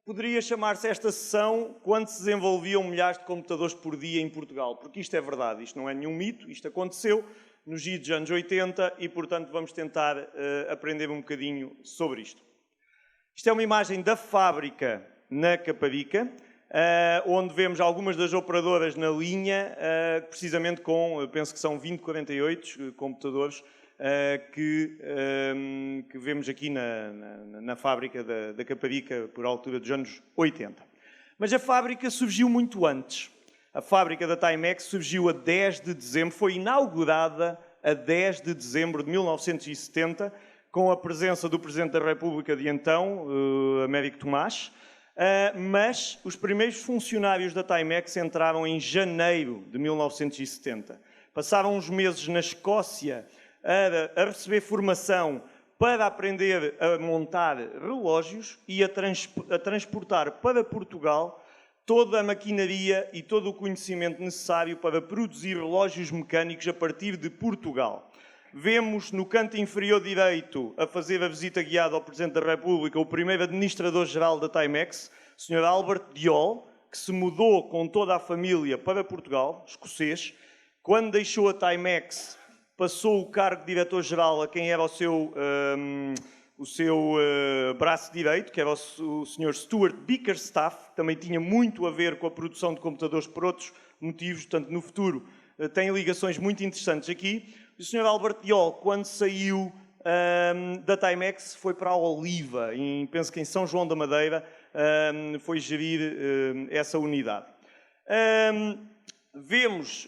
Poderia chamar-se esta sessão quando se desenvolviam milhares de computadores por dia em Portugal, porque isto é verdade, isto não é nenhum mito, isto aconteceu nos idos anos 80 e, portanto, vamos tentar aprender um bocadinho sobre isto. Isto é uma imagem da fábrica na Caparica, onde vemos algumas das operadoras na linha, precisamente com, penso que são 2048 computadores, que vemos aqui na fábrica da Caparica por altura dos anos 80. Mas a fábrica surgiu muito antes. A fábrica da Timex surgiu a 10 de dezembro, foi inaugurada a 10 de dezembro de 1970, com a presença do Presidente da República de então, Américo Tomás, mas os primeiros funcionários da Timex entraram em janeiro de 1970. Passaram uns meses na Escócia a receber formação para aprender a montar relógios e a transportar para Portugal toda a maquinaria e todo o conhecimento necessário para produzir relógios mecânicos a partir de Portugal. Vemos no canto inferior direito, a fazer a visita guiada ao Presidente da República, o primeiro administrador-geral da Timex, o Sr. Albert Diol, que se mudou com toda a família para Portugal, escocês. Quando deixou a Timex, passou o cargo de diretor-geral a quem era o seu braço direito, que era o Sr. Stuart Bickerstaff, que também tinha muito a ver com a produção de computadores por outros motivos, portanto, no futuro tem ligações muito interessantes aqui. O Sr. Albert Diol, quando saiu da Timex, foi para a Oliva, penso que em São João da Madeira, foi gerir essa unidade. Vemos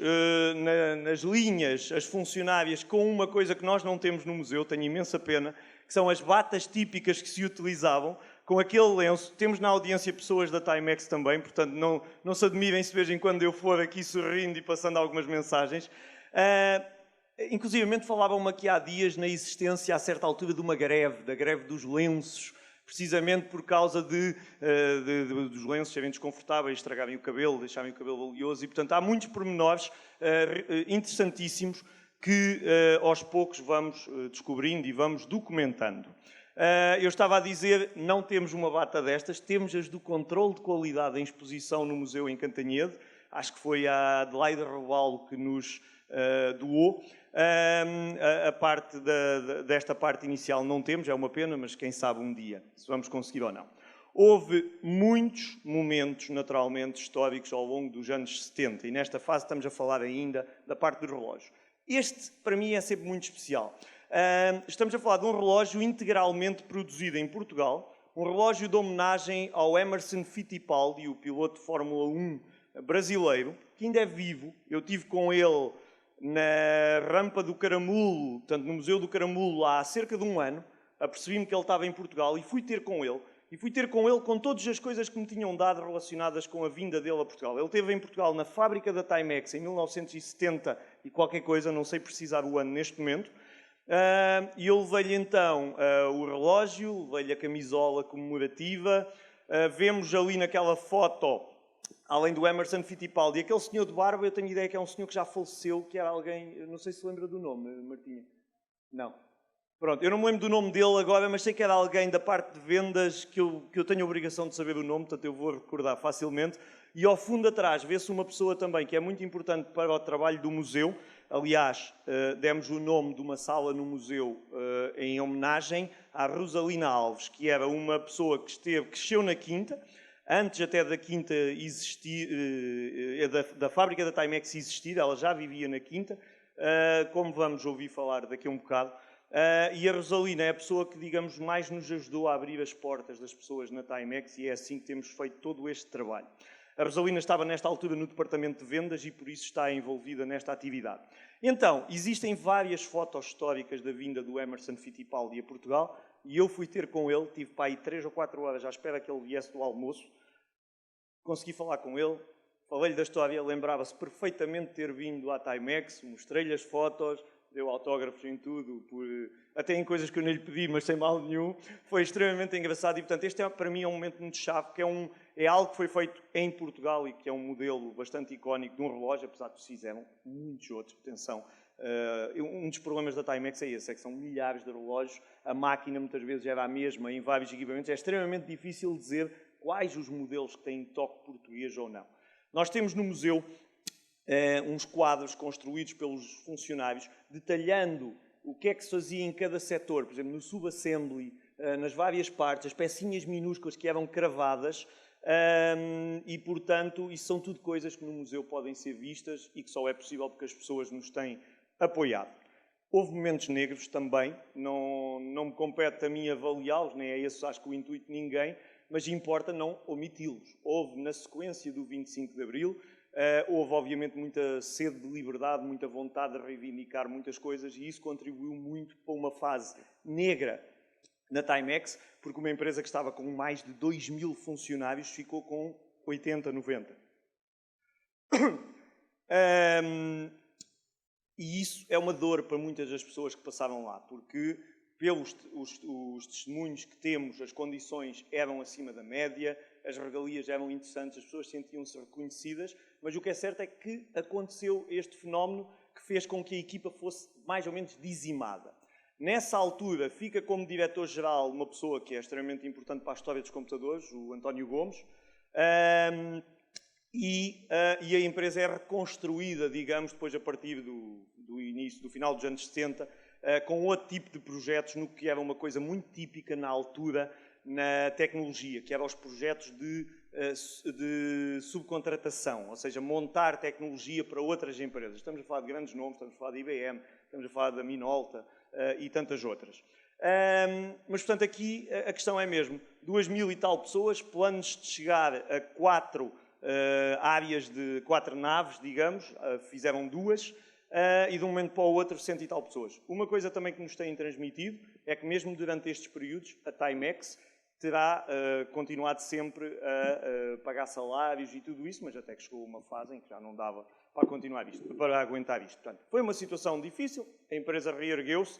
nas linhas as funcionárias com uma coisa que nós não temos no museu, tenho imensa pena, que são as batas típicas que se utilizavam, com aquele lenço. Temos na audiência pessoas da Timex também, portanto não se admirem se de vez em quando eu for aqui sorrindo e passando algumas mensagens. Inclusivamente falavam-me aqui há dias na existência, a certa altura, de uma greve, da greve dos lenços, precisamente por causa dos lenços serem desconfortáveis, estragarem o cabelo, deixarem o cabelo oleoso, e, portanto, há muitos pormenores interessantíssimos que, aos poucos, vamos descobrindo e vamos documentando. Eu estava a dizer, não temos uma bata destas, temos as do controle de qualidade em exposição no Museu em Cantanhede, acho que foi a Adelaide Robalo que nos doou. Desta parte inicial não temos, é uma pena, mas quem sabe um dia, se vamos conseguir ou não. Houve muitos momentos, naturalmente, históricos ao longo dos anos 70, e nesta fase estamos a falar ainda da parte do relógio. Este, para mim, é sempre muito especial. Estamos a falar de um relógio integralmente produzido em Portugal, um relógio de homenagem ao Emerson Fittipaldi, o piloto de Fórmula 1 brasileiro, que ainda é vivo. Eu estive com ele na rampa do Caramulo, portanto, no Museu do Caramulo, há cerca de um ano. Apercebi-me que ele estava em Portugal e fui ter com ele. E fui ter com ele com todas as coisas que me tinham dado relacionadas com a vinda dele a Portugal. Ele esteve em Portugal na fábrica da Timex em 1970 e qualquer coisa, não sei precisar o ano neste momento. E eu levei-lhe então o relógio, levei-lhe a camisola comemorativa. Vemos ali naquela foto, além do Emerson Fittipaldi, aquele senhor de barba, eu tenho ideia que é um senhor que já faleceu, que era alguém, não sei se lembra do nome, Martinha. Não. Pronto, eu não me lembro do nome dele agora, mas sei que era alguém da parte de vendas que eu tenho a obrigação de saber o nome, portanto eu vou recordar facilmente. E ao fundo atrás vê-se uma pessoa também que é muito importante para o trabalho do museu. Aliás, demos o nome de uma sala no museu em homenagem à Rosalina Alves, que era uma pessoa que cresceu na Quinta, antes até da Quinta existir, da fábrica da Timex existir, ela já vivia na Quinta, como vamos ouvir falar daqui a um bocado. E a Rosalina é a pessoa que, digamos, mais nos ajudou a abrir as portas das pessoas na Timex e é assim que temos feito todo este trabalho. A Rosalina estava nesta altura no departamento de vendas e por isso está envolvida nesta atividade. Então, existem várias fotos históricas da vinda do Emerson Fittipaldi a Portugal e eu fui ter com ele, tive para aí 3 ou 4 horas à espera que ele viesse do almoço. Consegui falar com ele, falei-lhe da história, lembrava-se perfeitamente de ter vindo à Timex, mostrei-lhe as fotos, deu autógrafos em tudo, até em coisas que eu não lhe pedi, mas sem mal nenhum. Foi extremamente engraçado e, portanto, este para mim é um momento muito chave, que é algo que foi feito em Portugal e que é um modelo bastante icónico de um relógio, apesar de se fizeram muitos outros, atenção, Um dos problemas da Timex é esse, é que são milhares de relógios, a máquina muitas vezes era a mesma em vários equipamentos, é extremamente difícil dizer quais os modelos que têm toque português ou não. Nós temos no museu uns quadros construídos pelos funcionários, detalhando o que é que se fazia em cada setor, por exemplo, no subassembly, nas várias partes, as pecinhas minúsculas que eram cravadas, e, portanto, isso são tudo coisas que no museu podem ser vistas e que só é possível porque as pessoas nos têm apoiado. Houve momentos negros também, não me compete a mim avaliá-los, nem é esse, acho que o intuito de ninguém, mas importa não omiti-los. Houve, na sequência do 25 de Abril, houve, obviamente, muita sede de liberdade, muita vontade de reivindicar muitas coisas e isso contribuiu muito para uma fase negra na Timex, porque uma empresa que estava com mais de 2.000 funcionários ficou com 80, 90. E isso é uma dor para muitas das pessoas que passaram lá, porque pelos os testemunhos que temos, as condições eram acima da média, as regalias eram interessantes, as pessoas sentiam-se reconhecidas, mas o que é certo é que aconteceu este fenómeno que fez com que a equipa fosse mais ou menos dizimada. Nessa altura, fica como diretor-geral uma pessoa que é extremamente importante para a história dos computadores, o António Gomes, e a empresa é reconstruída, digamos, depois a partir do início, do final dos anos 70, com outro tipo de projetos, no que era uma coisa muito típica na altura na tecnologia, que eram os projetos de subcontratação, ou seja, montar tecnologia para outras empresas. Estamos a falar de grandes nomes, estamos a falar da IBM, estamos a falar da Minolta e tantas outras. Mas, portanto, aqui a questão é mesmo, 2.000 e tal pessoas, planos de chegar a 4 áreas de 4 naves, digamos, fizeram 2, e de um momento para o outro 100 e tal pessoas. Uma coisa também que nos têm transmitido é que mesmo durante estes períodos, a Timex terá continuado sempre a pagar salários e tudo isso, mas até que chegou uma fase em que já não dava para continuar isto, para aguentar isto. Portanto, foi uma situação difícil, a empresa reergueu-se,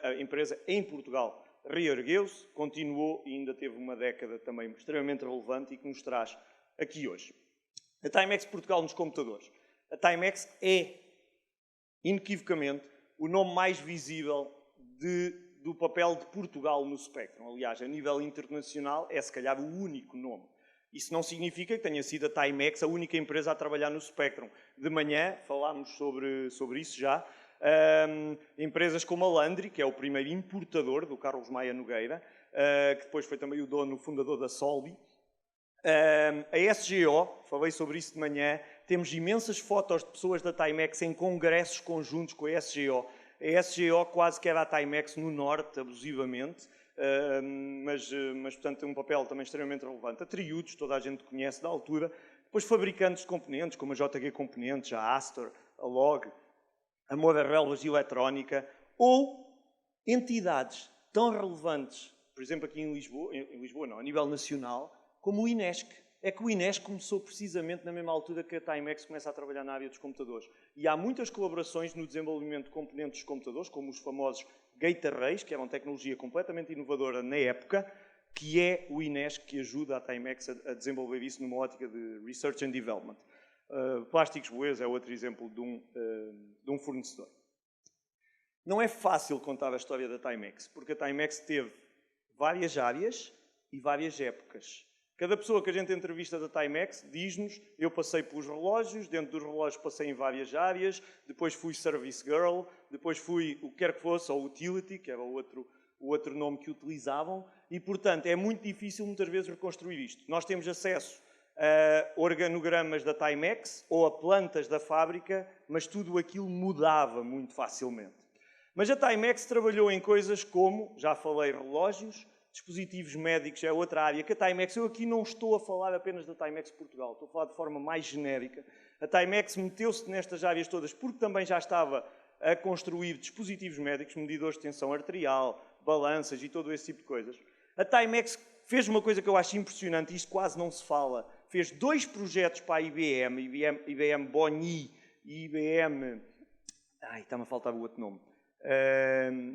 a empresa em Portugal reergueu-se, continuou e ainda teve uma década também extremamente relevante e que nos traz aqui hoje. A Timex Portugal nos computadores. A Timex é, inequivocamente, o nome mais visível do papel de Portugal no Spectrum. Aliás, a nível internacional, é se calhar o único nome. Isso não significa que tenha sido a Timex a única empresa a trabalhar no Spectrum. De manhã, falámos sobre isso já. Empresas como a Landry, que é o primeiro importador do Carlos Maia Nogueira, que depois foi também o dono, o fundador da Solbi. A SGO, falei sobre isso de manhã, temos imensas fotos de pessoas da Timex em congressos conjuntos com a SGO. A SGO quase que era a Timex no Norte, abusivamente, mas portanto, tem um papel também extremamente relevante. A Triudos, toda a gente conhece da altura. Depois fabricantes de componentes, como a JG Componentes, a Astor, a Log, a Moura Relvas Eletrónica, ou entidades tão relevantes, por exemplo, aqui em Lisboa não, a nível nacional, como o INESC. É que o INESC começou precisamente na mesma altura que a Timex começa a trabalhar na área dos computadores. E há muitas colaborações no desenvolvimento de componentes dos computadores, como os famosos Gate Arrays, que eram tecnologia completamente inovadora na época, que é o INESC que ajuda a Timex a desenvolver isso numa ótica de Research and Development. Plásticos Boês é outro exemplo de um fornecedor. Não é fácil contar a história da Timex, porque a Timex teve várias áreas e várias épocas. Cada pessoa que a gente entrevista da Timex diz-nos: eu passei pelos relógios, dentro dos relógios passei em várias áreas, depois fui Service Girl, depois fui o que quer que fosse, ou Utility, que era o outro nome que utilizavam, e, portanto, é muito difícil muitas vezes reconstruir isto. Nós temos acesso a organogramas da Timex ou a plantas da fábrica, mas tudo aquilo mudava muito facilmente. Mas a Timex trabalhou em coisas como, já falei, relógios, dispositivos médicos é outra área, que a Timex, eu aqui não estou a falar apenas da Timex Portugal, estou a falar de forma mais genérica. A Timex meteu-se nestas áreas todas porque também já estava a construir dispositivos médicos, medidores de tensão arterial, balanças e todo esse tipo de coisas. A Timex fez uma coisa que eu acho impressionante, e isto quase não se fala, fez 2 projetos para a IBM Boni e IBM... está-me a faltar o outro nome.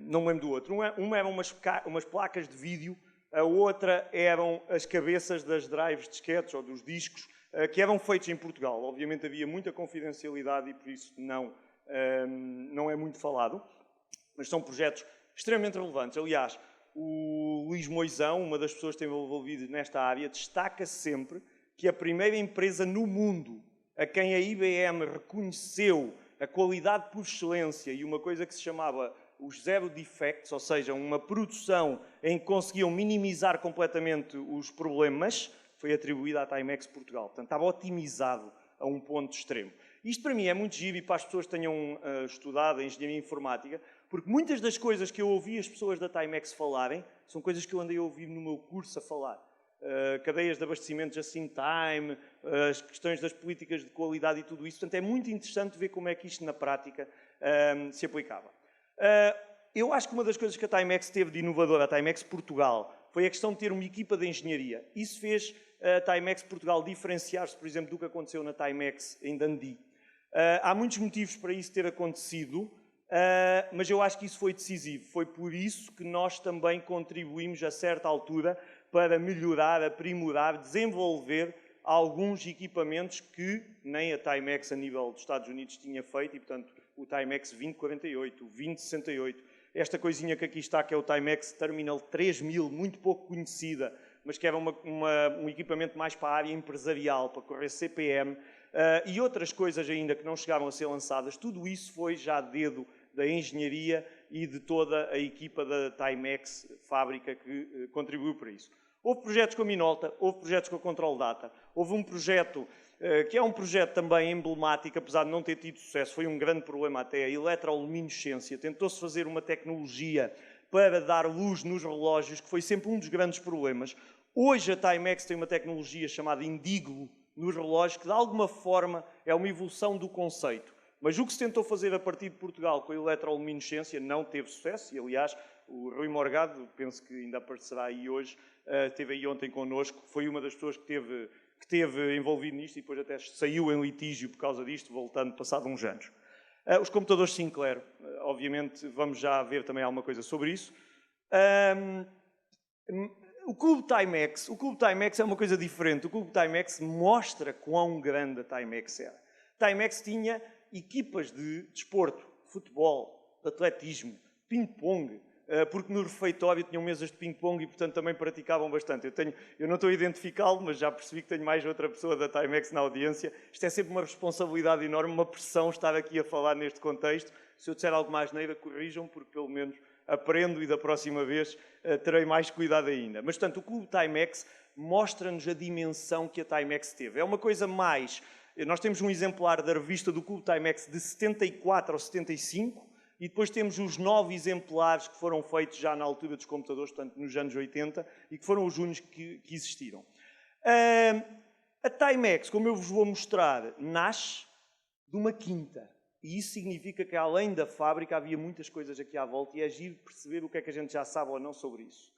Não me lembro do outro. Uma eram umas placas de vídeo, a outra eram as cabeças das drives de disquetes ou dos discos, que eram feitos em Portugal. Obviamente havia muita confidencialidade e por isso não não é muito falado, mas são projetos extremamente relevantes. Aliás, o Luís Moisão, uma das pessoas que esteve envolvido nesta área, destaca sempre que a primeira empresa no mundo a quem a IBM reconheceu a qualidade por excelência e uma coisa que se chamava os zero defects, ou seja, uma produção em que conseguiam minimizar completamente os problemas, foi atribuída à Timex Portugal. Portanto, estava otimizado a um ponto extremo. Isto para mim é muito giro e para as pessoas que tenham estudado a engenharia informática, porque muitas das coisas que eu ouvi as pessoas da Timex falarem são coisas que eu andei a ouvir no meu curso a falar. Cadeias de abastecimento just in time, as questões das políticas de qualidade e tudo isso. Portanto, é muito interessante ver como é que isto na prática se aplicava. Eu acho que uma das coisas que a Timex teve de inovador, a Timex Portugal, foi a questão de ter uma equipa de engenharia. Isso fez a Timex Portugal diferenciar-se, por exemplo, do que aconteceu na Timex em Dundee. Há muitos motivos para isso ter acontecido, mas eu acho que isso foi decisivo. Foi por isso que nós também contribuímos, a certa altura, para melhorar, aprimorar, desenvolver alguns equipamentos que nem a Timex a nível dos Estados Unidos tinha feito, e, portanto, o Timex 2048, o 2068, esta coisinha que aqui está, que é o Timex Terminal 3000, muito pouco conhecida, mas que era um equipamento mais para a área empresarial, para correr CPM, e outras coisas ainda que não chegaram a ser lançadas. Tudo isso foi já dedo da engenharia e de toda a equipa da Timex fábrica que contribuiu para isso. Houve projetos com a Minolta, houve projetos com a Control Data, houve um projeto que é um projeto também emblemático, apesar de não ter tido sucesso, foi um grande problema até, a eletroluminescência. Tentou-se fazer uma tecnologia para dar luz nos relógios, que foi sempre um dos grandes problemas. Hoje a Timex tem uma tecnologia chamada Indiglo nos relógios, que de alguma forma é uma evolução do conceito. Mas o que se tentou fazer a partir de Portugal com a eletroluminescência não teve sucesso, e aliás, o Rui Morgado, penso que ainda aparecerá aí hoje, esteve aí ontem connosco, foi uma das pessoas que esteve envolvido nisto e depois até saiu em litígio por causa disto, voltando passado uns anos. Os computadores Sinclair, obviamente vamos já ver também alguma coisa sobre isso. O Clube Timex é uma coisa diferente. O Clube Timex mostra quão grande a Timex era. A Timex tinha equipas de desporto, futebol, de atletismo, ping-pong, porque no refeitório tinham mesas de ping-pong e, portanto, também praticavam bastante. Eu não estou a identificá-lo, mas já percebi que tenho mais outra pessoa da Timex na audiência. Isto é sempre uma responsabilidade enorme, uma pressão estar aqui a falar neste contexto. Se eu disser algo mais neira, corrijam, porque pelo menos aprendo e da próxima vez terei mais cuidado ainda. Mas, portanto, o Clube Timex mostra-nos a dimensão que a Timex teve. É uma coisa mais... Nós temos um exemplar da revista do Clube Timex de 74 ou 75, e depois temos os 9 exemplares que foram feitos já na altura dos computadores, portanto, nos anos 80, e que foram os únicos que existiram. A Timex, como eu vos vou mostrar, nasce de uma quinta. E isso significa que, além da fábrica, havia muitas coisas aqui à volta, e é giro perceber o que é que a gente já sabe ou não sobre isso.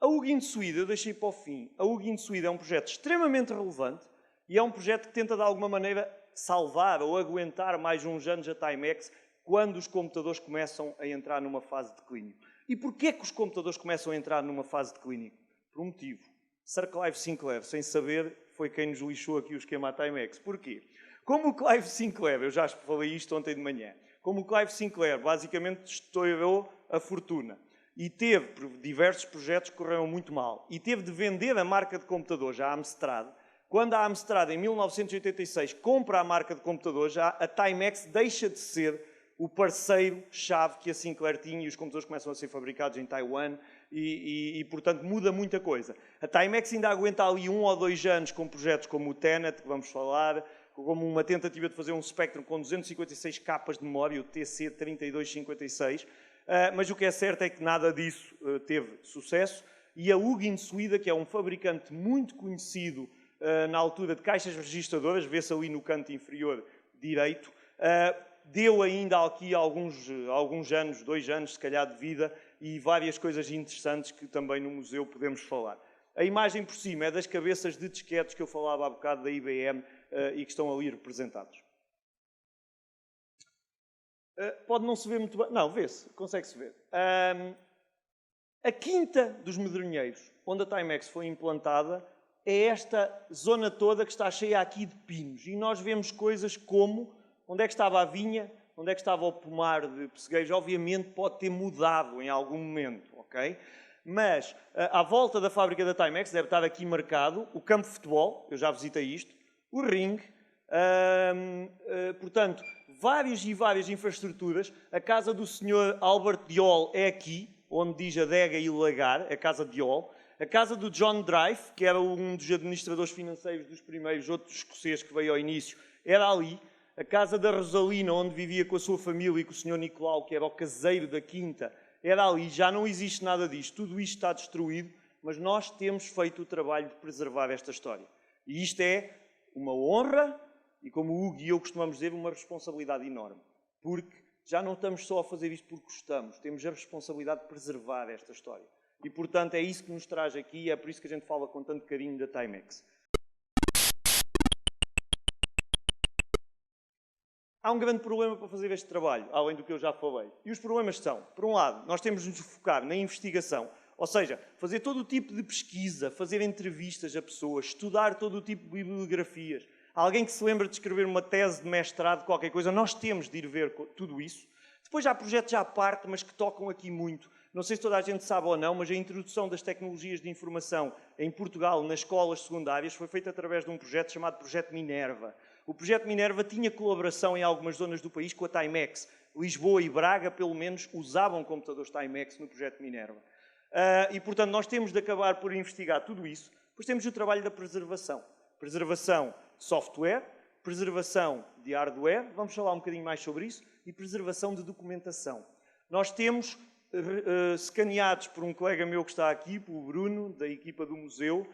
A UG in Sweden, eu deixei para o fim. A UG in Sweden é um projeto extremamente relevante, e é um projeto que tenta, de alguma maneira, salvar ou aguentar mais uns anos a Timex, quando os computadores começam a entrar numa fase de declínio. E porquê que os computadores começam a entrar numa fase de declínio? Por um motivo. Sir Clive Sinclair, sem saber, foi quem nos lixou aqui o esquema à Timex. Porquê? Como o Clive Sinclair, eu já falei isto ontem de manhã, como o Clive Sinclair basicamente estourou a fortuna e teve diversos projetos que correram muito mal e teve de vender a marca de computadores à Amstrad. Quando a Amstrad, em 1986, compra a marca de computadores, a Timex deixa de ser o parceiro-chave que a Sinclair tinha, e os computadores começam a ser fabricados em Taiwan e, portanto, muda muita coisa. A Timex ainda aguenta ali 1 ou 2 anos com projetos como o Tenet, que vamos falar, como uma tentativa de fazer um Spectrum com 256 capas de memória, o TC3256, mas o que é certo é que nada disso teve sucesso, e a UG in Sweden, que é um fabricante muito conhecido na altura de caixas registradoras, vê-se ali no canto inferior direito, deu ainda aqui alguns anos, 2 anos se calhar de vida, e várias coisas interessantes que também no museu podemos falar. A imagem por cima é das cabeças de disquetes que eu falava há bocado da IBM e que estão ali representados. Pode não se ver muito bem. Não, vê-se, consegue-se ver. A quinta dos medronheiros, onde a Timex foi implantada, é esta zona toda que está cheia aqui de pinos. E nós vemos coisas como onde é que estava a vinha, onde é que estava o pomar de pessegueiros, obviamente pode ter mudado em algum momento, ok? Mas à volta da fábrica da Timex deve estar aqui marcado o campo de futebol, eu já visitei isto, o ringue, portanto, várias e várias infraestruturas. A casa do Sr. Albert Diol é aqui, onde diz adega e lagar, a casa Diol. A casa do John Drive, que era um dos administradores financeiros dos primeiros, outros escoceses que veio ao início, era ali. A casa da Rosalina, onde vivia com a sua família e com o Sr. Nicolau, que era o caseiro da quinta, era ali. Já não existe nada disto. Tudo isto está destruído, mas nós temos feito o trabalho de preservar esta história. E isto é uma honra e, como o Hugo e eu costumamos dizer, uma responsabilidade enorme. Porque já não estamos só a fazer isto porque gostamos, temos a responsabilidade de preservar esta história. E, portanto, é isso que nos traz aqui e é por isso que a gente fala com tanto carinho da Timex. Há um grande problema para fazer este trabalho, além do que eu já falei. E os problemas são, por um lado, nós temos de nos focar na investigação, ou seja, fazer todo o tipo de pesquisa, fazer entrevistas a pessoas, estudar todo o tipo de bibliografias. Alguém que se lembra de escrever uma tese de mestrado, qualquer coisa, nós temos de ir ver tudo isso. Depois há projetos à parte, mas que tocam aqui muito. Não sei se toda a gente sabe ou não, mas a introdução das tecnologias de informação em Portugal, nas escolas secundárias, foi feita através de um projeto chamado Projeto Minerva. O Projeto Minerva tinha colaboração em algumas zonas do país com a Timex. Lisboa e Braga, pelo menos, usavam computadores Timex no Projeto Minerva. E, portanto, nós temos de acabar por investigar tudo isso. Depois temos o trabalho da preservação. Preservação de software, preservação de hardware, vamos falar um bocadinho mais sobre isso, e preservação de documentação. Nós temos, escaneados por um colega meu que está aqui, pelo Bruno, da equipa do museu,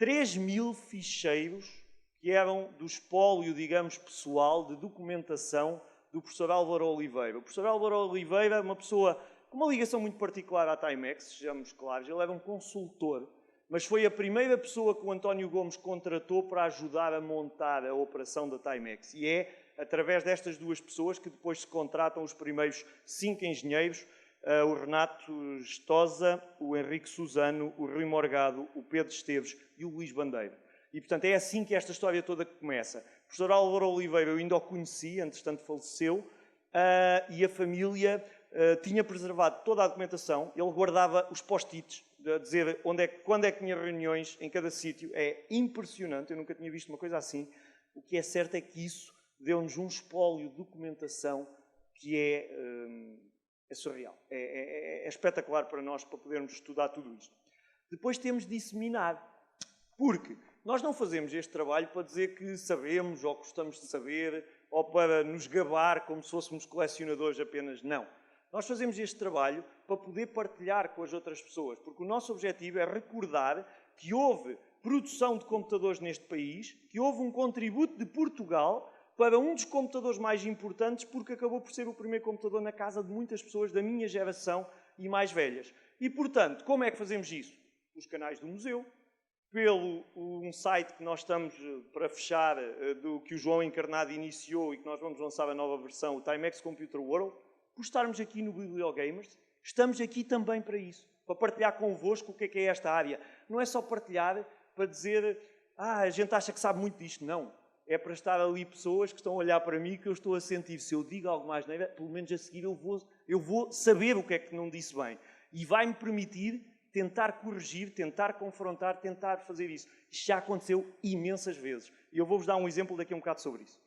3.000 ficheiros que eram do espólio, digamos, pessoal, de documentação do professor Álvaro Oliveira. O professor Álvaro Oliveira é uma pessoa com uma ligação muito particular à Timex, sejamos claros, ele era um consultor, mas foi a primeira pessoa que o António Gomes contratou para ajudar a montar a operação da Timex. E é através destas duas pessoas que depois se contratam os primeiros 5 engenheiros, o Renato Gestosa, o Henrique Suzano, o Rui Morgado, o Pedro Esteves e o Luís Bandeira. E, portanto, é assim que esta história toda começa. O professor Álvaro Oliveira, eu ainda o conheci, entretanto faleceu, e a família tinha preservado toda a documentação, ele guardava os post-its, a dizer quando é que tinha reuniões em cada sítio. É impressionante, eu nunca tinha visto uma coisa assim. O que é certo é que isso deu-nos um espólio de documentação que é surreal. É espetacular para nós, para podermos estudar tudo isto. Depois temos de disseminar, porque nós não fazemos este trabalho para dizer que sabemos ou gostamos de saber, ou para nos gabar como se fôssemos colecionadores apenas. Não. Nós fazemos este trabalho para poder partilhar com as outras pessoas, porque o nosso objetivo é recordar que houve produção de computadores neste país, que houve um contributo de Portugal para um dos computadores mais importantes, porque acabou por ser o primeiro computador na casa de muitas pessoas da minha geração e mais velhas. E, portanto, como é que fazemos isso? Os canais do museu, pelo um site que nós estamos para fechar, do que o João Encarnado iniciou e que nós vamos lançar a nova versão, o Timex Computer World, por estarmos aqui no Bibliogamers, estamos aqui também para isso, para partilhar convosco o que é esta área. Não é só partilhar para dizer, a gente acha que sabe muito disto. Não. É para estar ali pessoas que estão a olhar para mim, que eu estou a sentir. Se eu digo algo mais neve, pelo menos a seguir eu vou saber o que é que não disse bem. E vai-me permitir tentar corrigir, tentar confrontar, tentar fazer isso. Isto já aconteceu imensas vezes. E eu vou-vos dar um exemplo daqui a um bocado sobre isso.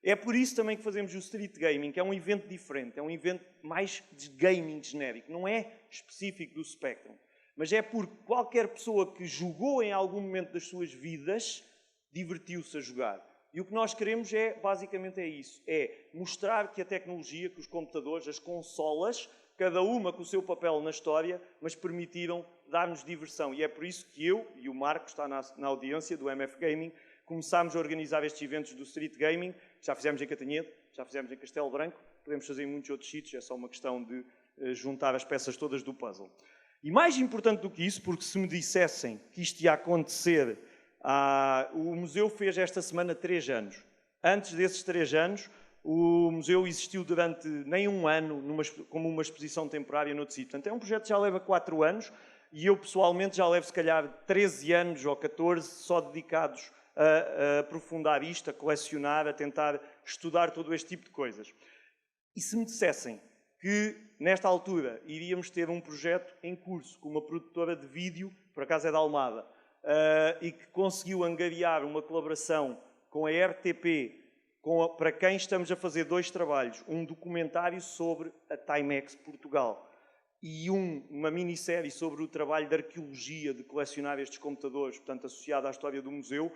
É por isso também que fazemos o Street Gaming, que é um evento diferente, é um evento mais de gaming genérico, não é específico do Spectrum. Mas é porque qualquer pessoa que jogou em algum momento das suas vidas, divertiu-se a jogar. E o que nós queremos basicamente é isso, é mostrar que a tecnologia, que os computadores, as consolas, cada uma com o seu papel na história, mas permitiram dar-nos diversão. E é por isso que eu e o Marco, está na audiência do MF Gaming, começámos a organizar estes eventos do Street Gaming. Já fizemos em Catanhedo, já fizemos em Castelo Branco, podemos fazer em muitos outros sítios, é só uma questão de juntar as peças todas do puzzle. E mais importante do que isso, porque se me dissessem que isto ia acontecer, o museu fez esta semana 3 anos. Antes desses 3 anos, o museu existiu durante nem um ano como uma exposição temporária noutro sítio. Portanto, é um projeto que já leva 4 anos e eu, pessoalmente, já levo, se calhar, 13 anos ou 14 só dedicados a aprofundar isto, a colecionar, a tentar estudar todo este tipo de coisas. E se me dissessem que, nesta altura, iríamos ter um projeto em curso com uma produtora de vídeo, por acaso é da Almada, e que conseguiu angariar uma colaboração com a RTP, para quem estamos a fazer 2 trabalhos, um documentário sobre a Timex Portugal e uma minissérie sobre o trabalho de arqueologia de colecionar estes computadores, portanto, associado à história do museu,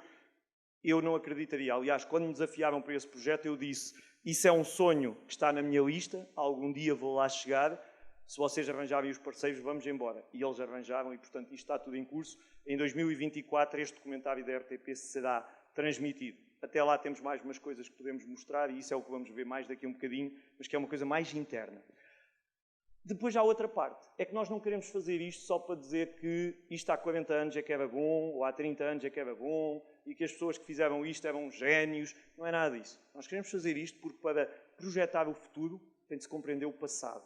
eu não acreditaria. Aliás, quando me desafiaram para esse projeto, eu disse: isso é um sonho que está na minha lista, algum dia vou lá chegar, se vocês arranjarem os parceiros, vamos embora. E eles arranjaram e, portanto, isto está tudo em curso. Em 2024, este documentário da RTP será transmitido. Até lá temos mais umas coisas que podemos mostrar e isso é o que vamos ver mais daqui a um bocadinho, mas que é uma coisa mais interna. Depois há outra parte, é que nós não queremos fazer isto só para dizer que isto há 40 anos é que era bom, ou há 30 anos é que era bom, e que as pessoas que fizeram isto eram génios. Não é nada disso. Nós queremos fazer isto porque, para projetar o futuro, tem de se compreender o passado.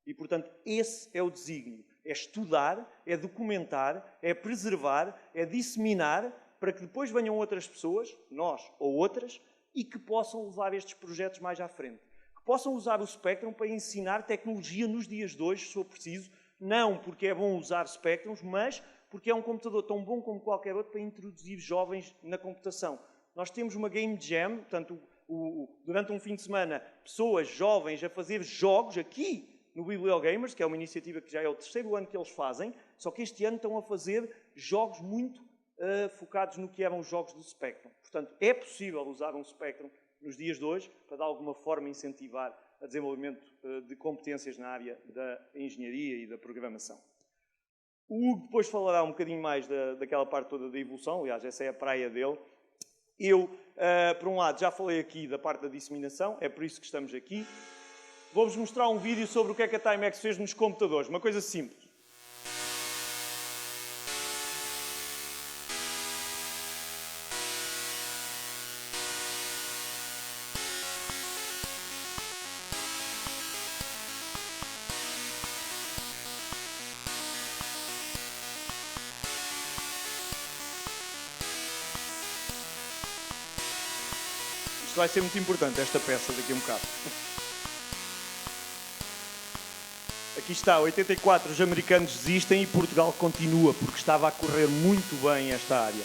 E, portanto, esse é o desígnio. É estudar, é documentar, é preservar, é disseminar, para que depois venham outras pessoas, nós ou outras, e que possam levar estes projetos mais à frente. Que possam usar o Spectrum para ensinar tecnologia nos dias de hoje, se for preciso, não porque é bom usar Spectrums, mas porque é um computador tão bom como qualquer outro para introduzir jovens na computação. Nós temos uma Game Jam, portanto, durante um fim de semana, pessoas jovens a fazer jogos aqui no Bibliogamers, que é uma iniciativa que já é o 3º ano que eles fazem, só que este ano estão a fazer jogos muito focados no que eram os jogos do Spectrum. Portanto, é possível usar um Spectrum nos dias de hoje para, de alguma forma, incentivar o desenvolvimento de competências na área da engenharia e da programação. O Hugo depois falará um bocadinho mais daquela parte toda da evolução, aliás, essa é a praia dele. Eu, por um lado, já falei aqui da parte da disseminação, é por isso que estamos aqui. Vou-vos mostrar um vídeo sobre o que é que a Timex fez nos computadores, uma coisa simples. Isto vai ser muito importante, esta peça, daqui a um bocado. Aqui está, 84, os americanos desistem e Portugal continua, porque estava a correr muito bem esta área.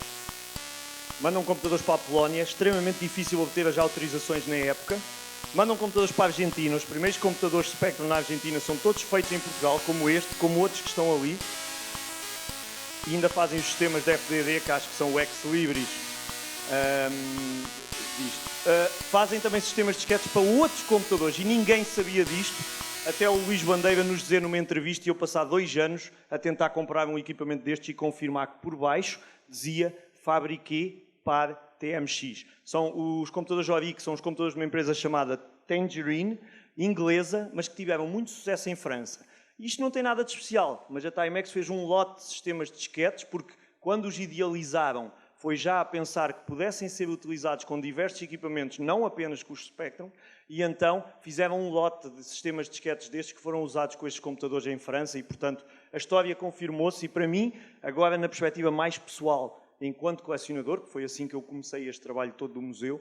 Mandam computadores para a Polónia, extremamente difícil obter as autorizações na época. Mandam computadores para a Argentina, os primeiros computadores Spectrum na Argentina são todos feitos em Portugal, como este, como outros que estão ali. E ainda fazem os sistemas de FDD, que acho que são o ex-libris. Fazem também sistemas de disquetes para outros computadores e ninguém sabia disto, até o Luís Bandeira nos dizer numa entrevista, e eu passar 2 anos a tentar comprar um equipamento destes e confirmar que por baixo dizia fabriqué par TMX. São os computadores Oric, são os computadores de uma empresa chamada Tangerine, inglesa, mas que tiveram muito sucesso em França. Isto não tem nada de especial, mas a Timex fez um lote de sistemas de disquetes, porque quando os idealizaram, foi já a pensar que pudessem ser utilizados com diversos equipamentos, não apenas com os Spectrum, e então fizeram um lote de sistemas de disquetes destes que foram usados com estes computadores em França e, portanto, a história confirmou-se e, para mim, agora na perspectiva mais pessoal, enquanto colecionador, que foi assim que eu comecei este trabalho todo do museu,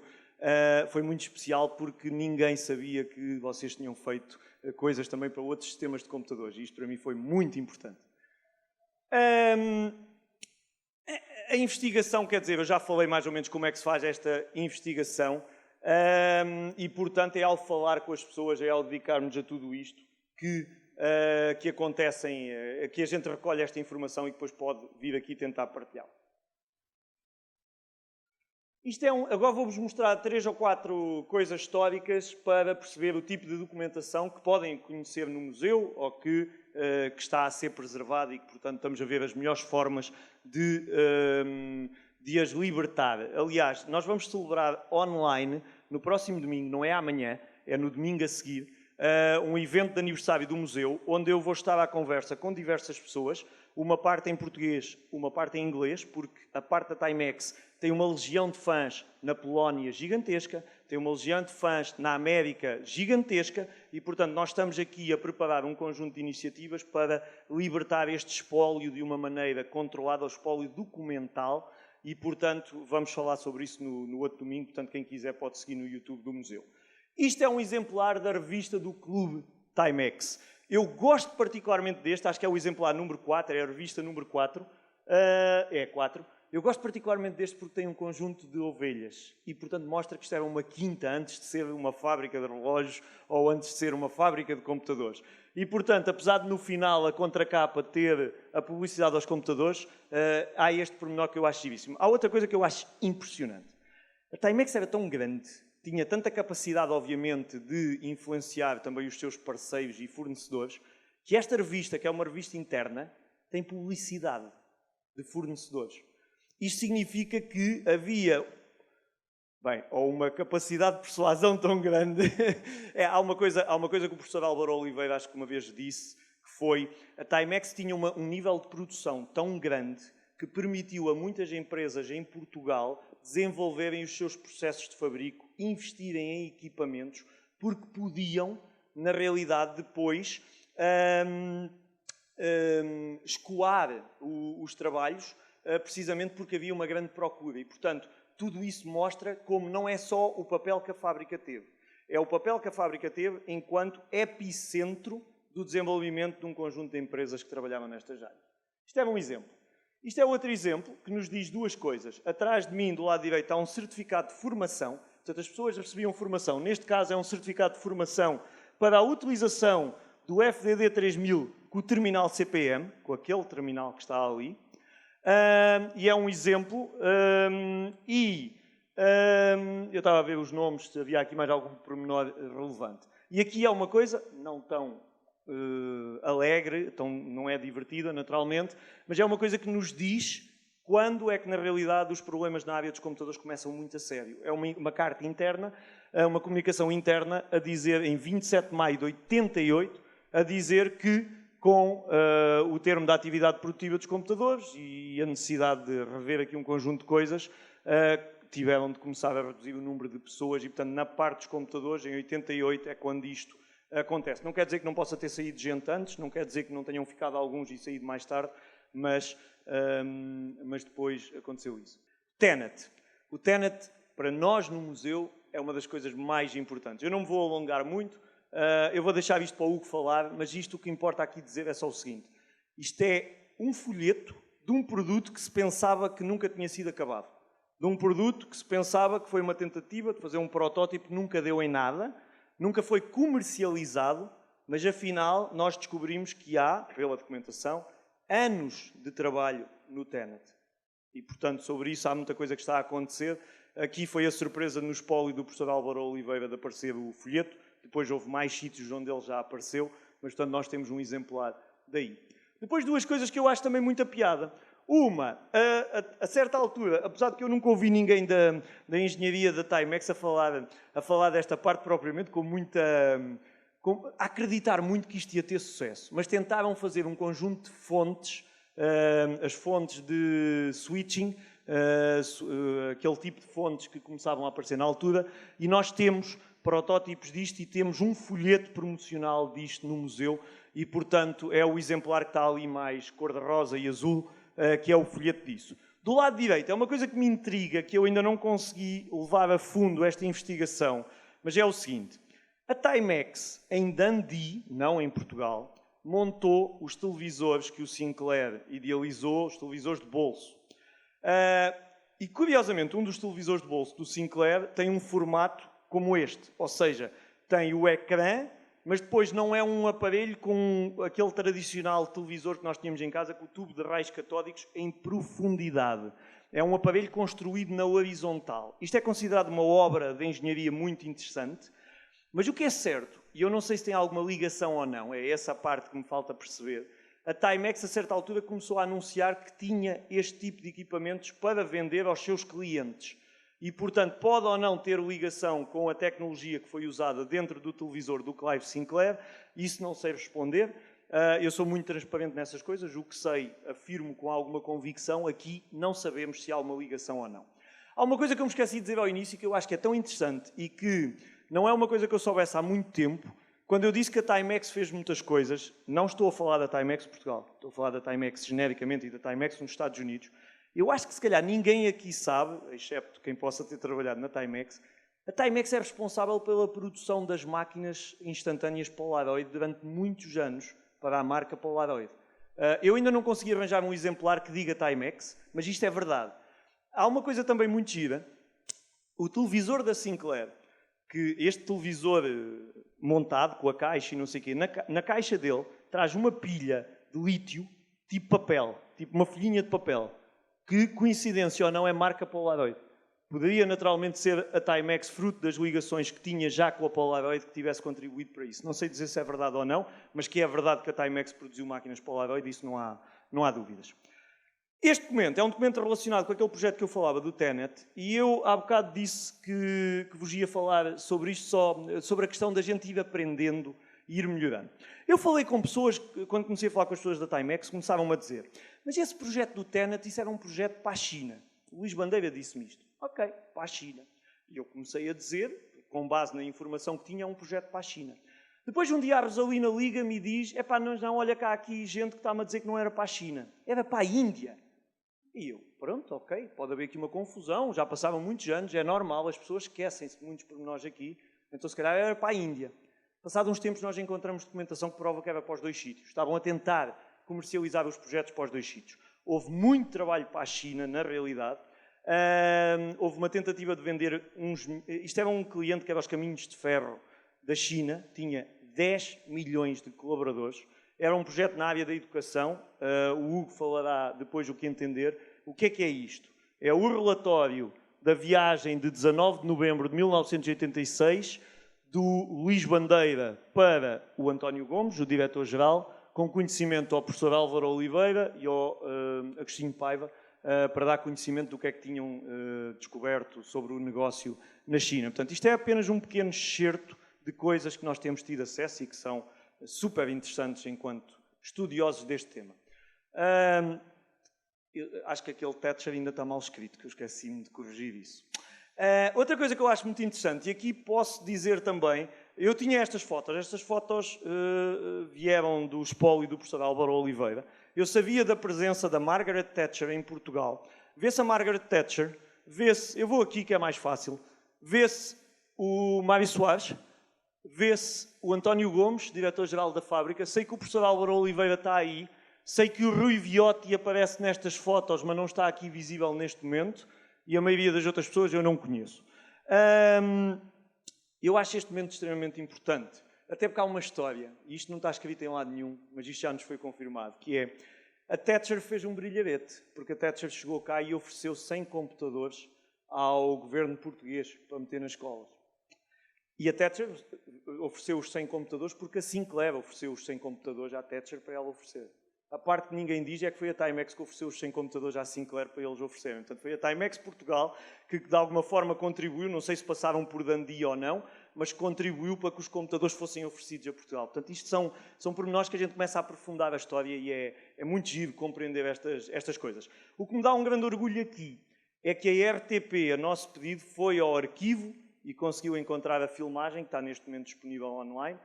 foi muito especial porque ninguém sabia que vocês tinham feito coisas também para outros sistemas de computadores e isto para mim foi muito importante. A investigação, quer dizer, eu já falei mais ou menos como é que se faz esta investigação e, portanto, é ao falar com as pessoas, é ao dedicarmos a tudo isto que acontecem, que a gente recolhe esta informação e depois pode vir aqui tentar partilhá-la. Agora vou-vos mostrar 3 ou 4 coisas históricas para perceber o tipo de documentação que podem conhecer no museu ou que está a ser preservada e que, portanto, estamos a ver as melhores formas de as libertar. Aliás, nós vamos celebrar online, no próximo domingo, não é amanhã, é no domingo a seguir, um evento de aniversário do museu, onde eu vou estar à conversa com diversas pessoas, uma parte em português, uma parte em inglês, porque a parte da Timex tem uma legião de fãs na Polónia gigantesca, tem uma legião de fãs na América gigantesca e, portanto, nós estamos aqui a preparar um conjunto de iniciativas para libertar este espólio de uma maneira controlada, o espólio documental, e, portanto, vamos falar sobre isso no outro domingo, portanto, quem quiser pode seguir no YouTube do museu. Isto é um exemplar da revista do Clube Timex. Eu gosto particularmente deste, acho que é o exemplar número 4, é a revista número 4. É 4. Eu gosto particularmente deste porque tem um conjunto de ovelhas e, portanto, mostra que isto era uma quinta antes de ser uma fábrica de relógios ou antes de ser uma fábrica de computadores. E, portanto, apesar de no final a contracapa ter a publicidade aos computadores, há este pormenor que eu acho giríssimo. Há outra coisa que eu acho impressionante. A Timex era tão grande, tinha tanta capacidade, obviamente, de influenciar também os seus parceiros e fornecedores, que esta revista, que é uma revista interna, tem publicidade de fornecedores. Isto significa que havia, ou uma capacidade de persuasão tão grande. Há uma coisa que o professor Álvaro Oliveira, acho que uma vez disse, que foi, a Timex tinha um nível de produção tão grande que permitiu a muitas empresas em Portugal desenvolverem os seus processos de fabrico, investirem em equipamentos, porque podiam, na realidade, depois, escoar os trabalhos, precisamente porque havia uma grande procura. E, portanto, tudo isso mostra como não é só o papel que a fábrica teve. É o papel que a fábrica teve enquanto epicentro do desenvolvimento de um conjunto de empresas que trabalhavam nestas áreas. Isto é um exemplo. Isto é outro exemplo que nos diz duas coisas. Atrás de mim, do lado direito, há um certificado de formação. Portanto, as pessoas recebiam formação. Neste caso, é um certificado de formação para a utilização do FDD 3000 com o terminal CPM, com aquele terminal que está ali. E é um exemplo. Eu estava a ver os nomes, se havia aqui mais algum pormenor relevante. E aqui há uma coisa, não tão alegre, não é divertida, naturalmente, mas é uma coisa que nos diz quando é que, na realidade, os problemas na área dos computadores começam muito a sério. É uma carta interna, uma comunicação interna, a dizer, em 27 de maio de 88, a dizer que, com o termo da atividade produtiva dos computadores e a necessidade de rever aqui um conjunto de coisas, tiveram de começar a reduzir o número de pessoas e, portanto, na parte dos computadores, em 88, é quando isto acontece. Não quer dizer que não possa ter saído gente antes, não quer dizer que não tenham ficado alguns e saído mais tarde, mas depois aconteceu isso. Tenet. O Tenet, para nós no museu, é uma das coisas mais importantes. Eu não me vou alongar muito, eu vou deixar isto para o Hugo falar, mas isto o que importa aqui dizer é só o seguinte. Isto é um folheto de um produto que se pensava que nunca tinha sido acabado. De um produto que se pensava que foi uma tentativa de fazer um protótipo que nunca deu em nada, nunca foi comercializado, mas afinal nós descobrimos que há, pela documentação, anos de trabalho no Tenet. E, portanto, sobre isso há muita coisa que está a acontecer. Aqui foi a surpresa no espólio do professor Álvaro Oliveira de aparecer o folheto. Depois houve mais sítios onde ele já apareceu, mas, portanto, nós temos um exemplar daí. Depois, duas coisas que eu acho também muita piada. Uma, a certa altura, apesar de que eu nunca ouvi ninguém da engenharia da Timex a falar desta parte propriamente a acreditar muito que isto ia ter sucesso, mas tentaram fazer um conjunto de fontes, as fontes de switching, aquele tipo de fontes que começavam a aparecer na altura, e nós temos protótipos disto e temos um folheto promocional disto no museu e, portanto, é o exemplar que está ali mais cor-de-rosa e azul, que é o folheto disso. Do lado direito, é uma coisa que me intriga, que eu ainda não consegui levar a fundo esta investigação, mas é o seguinte. A Timex, em Dundee, não em Portugal, montou os televisores que o Sinclair idealizou, os televisores de bolso. E, curiosamente, um dos televisores de bolso do Sinclair tem um formato como este, ou seja, tem o ecrã, mas depois não é um aparelho com aquele tradicional televisor que nós tínhamos em casa, com o tubo de raios catódicos em profundidade. É um aparelho construído na horizontal. Isto é considerado uma obra de engenharia muito interessante, mas o que é certo, e eu não sei se tem alguma ligação ou não, é essa a parte que me falta perceber, a Timex, a certa altura, começou a anunciar que tinha este tipo de equipamentos para vender aos seus clientes. E, portanto, pode ou não ter ligação com a tecnologia que foi usada dentro do televisor do Clive Sinclair, isso não sei responder. Eu sou muito transparente nessas coisas, o que sei, afirmo com alguma convicção, aqui não sabemos se há uma ligação ou não. Há uma coisa que eu me esqueci de dizer ao início que eu acho que é tão interessante e que não é uma coisa que eu soubesse há muito tempo. Quando eu disse que a Timex fez muitas coisas, não estou a falar da Timex Portugal, estou a falar da Timex genericamente e da Timex nos Estados Unidos. Eu acho que, se calhar, ninguém aqui sabe, excepto quem possa ter trabalhado na Timex, A Timex é responsável pela produção das máquinas instantâneas Polaroid durante muitos anos para a marca Polaroid. Eu ainda não consegui arranjar um exemplar que diga Timex, mas isto é verdade. Há uma coisa também muito gira. O televisor da Sinclair, que este televisor montado com a caixa e não sei o quê, na caixa dele traz uma pilha de lítio tipo papel, tipo uma folhinha de papel, que, coincidência ou não, é marca Polaroid. Poderia naturalmente ser a Timex fruto das ligações que tinha já com a Polaroid que tivesse contribuído para isso. Não sei dizer se é verdade ou não, mas que é verdade que a Timex produziu máquinas Polaroid, isso não há dúvidas. Este documento é um documento relacionado com aquele projeto que eu falava do TENET, e eu há bocado disse que vos ia falar sobre isto, sobre a questão da gente ir aprendendo e ir melhorando. Eu falei com pessoas, quando comecei a falar com as pessoas da Timex, começaram-me a dizer: mas esse projeto do TENET, isso era um projeto para a China. O Luís Bandeira disse-me isto. Ok, para a China. E eu comecei a dizer, com base na informação que tinha, é um projeto para a China. Depois um dia a Rosalina liga-me e diz: epá, não, olha cá aqui gente que está-me a dizer que não era para a China, era para a Índia. E eu, pronto, ok, pode haver aqui uma confusão, já passaram muitos anos, é normal, as pessoas esquecem-se de muitos pormenores aqui, então se calhar era para a Índia. Passados uns tempos nós encontramos documentação que prova que era para os dois sítios. Estavam a tentar comercializar os projetos para os dois sítios. Houve muito trabalho para a China, na realidade. Houve uma tentativa de vender Isto era um cliente que era os Caminhos de Ferro da China, tinha 10 milhões de colaboradores. Era um projeto na área da educação. O Hugo falará depois o que entender. O que é isto? É o relatório da viagem de 19 de novembro de 1986 do Luís Bandeira para o António Gomes, o diretor-geral, com conhecimento ao professor Álvaro Oliveira e ao Agostinho Paiva, para dar conhecimento do que é que tinham descoberto sobre o negócio na China. Portanto, isto é apenas um pequeno excerto de coisas que nós temos tido acesso e que são super interessantes enquanto estudiosos deste tema. Acho que aquele Thatcher ainda está mal escrito, que eu esqueci-me de corrigir isso. Outra coisa que eu acho muito interessante, e aqui posso dizer também, eu tinha estas fotos vieram do espólio do professor Álvaro Oliveira. Eu sabia da presença da Margaret Thatcher em Portugal. Vê-se a Margaret Thatcher, vê-se, eu vou aqui que é mais fácil, vê-se o Mário Soares, vê-se o António Gomes, diretor-geral da fábrica. Sei que o professor Álvaro Oliveira está aí, sei que o Rui Viotti aparece nestas fotos, mas não está aqui visível neste momento, e a maioria das outras pessoas eu não conheço. Eu acho este momento extremamente importante, até porque há uma história, e isto não está escrito em lado nenhum, mas isto já nos foi confirmado, que é: a Thatcher fez um brilharete, porque a Thatcher chegou cá e ofereceu 100 computadores ao governo português para meter nas escolas. E a Thatcher ofereceu os 100 computadores porque a Sinclair ofereceu os 100 computadores à Thatcher para ela oferecer. A parte que ninguém diz é que foi a Timex que ofereceu os 100 computadores à Sinclair para eles oferecerem. Portanto, foi a Timex Portugal que de alguma forma contribuiu, não sei se passaram por Dundee ou não, mas contribuiu para que os computadores fossem oferecidos a Portugal. Portanto, isto são pormenores que a gente começa a aprofundar a história e é muito giro compreender estas coisas. O que me dá um grande orgulho aqui é que a RTP, a nosso pedido, foi ao arquivo e conseguiu encontrar a filmagem, que está neste momento disponível online,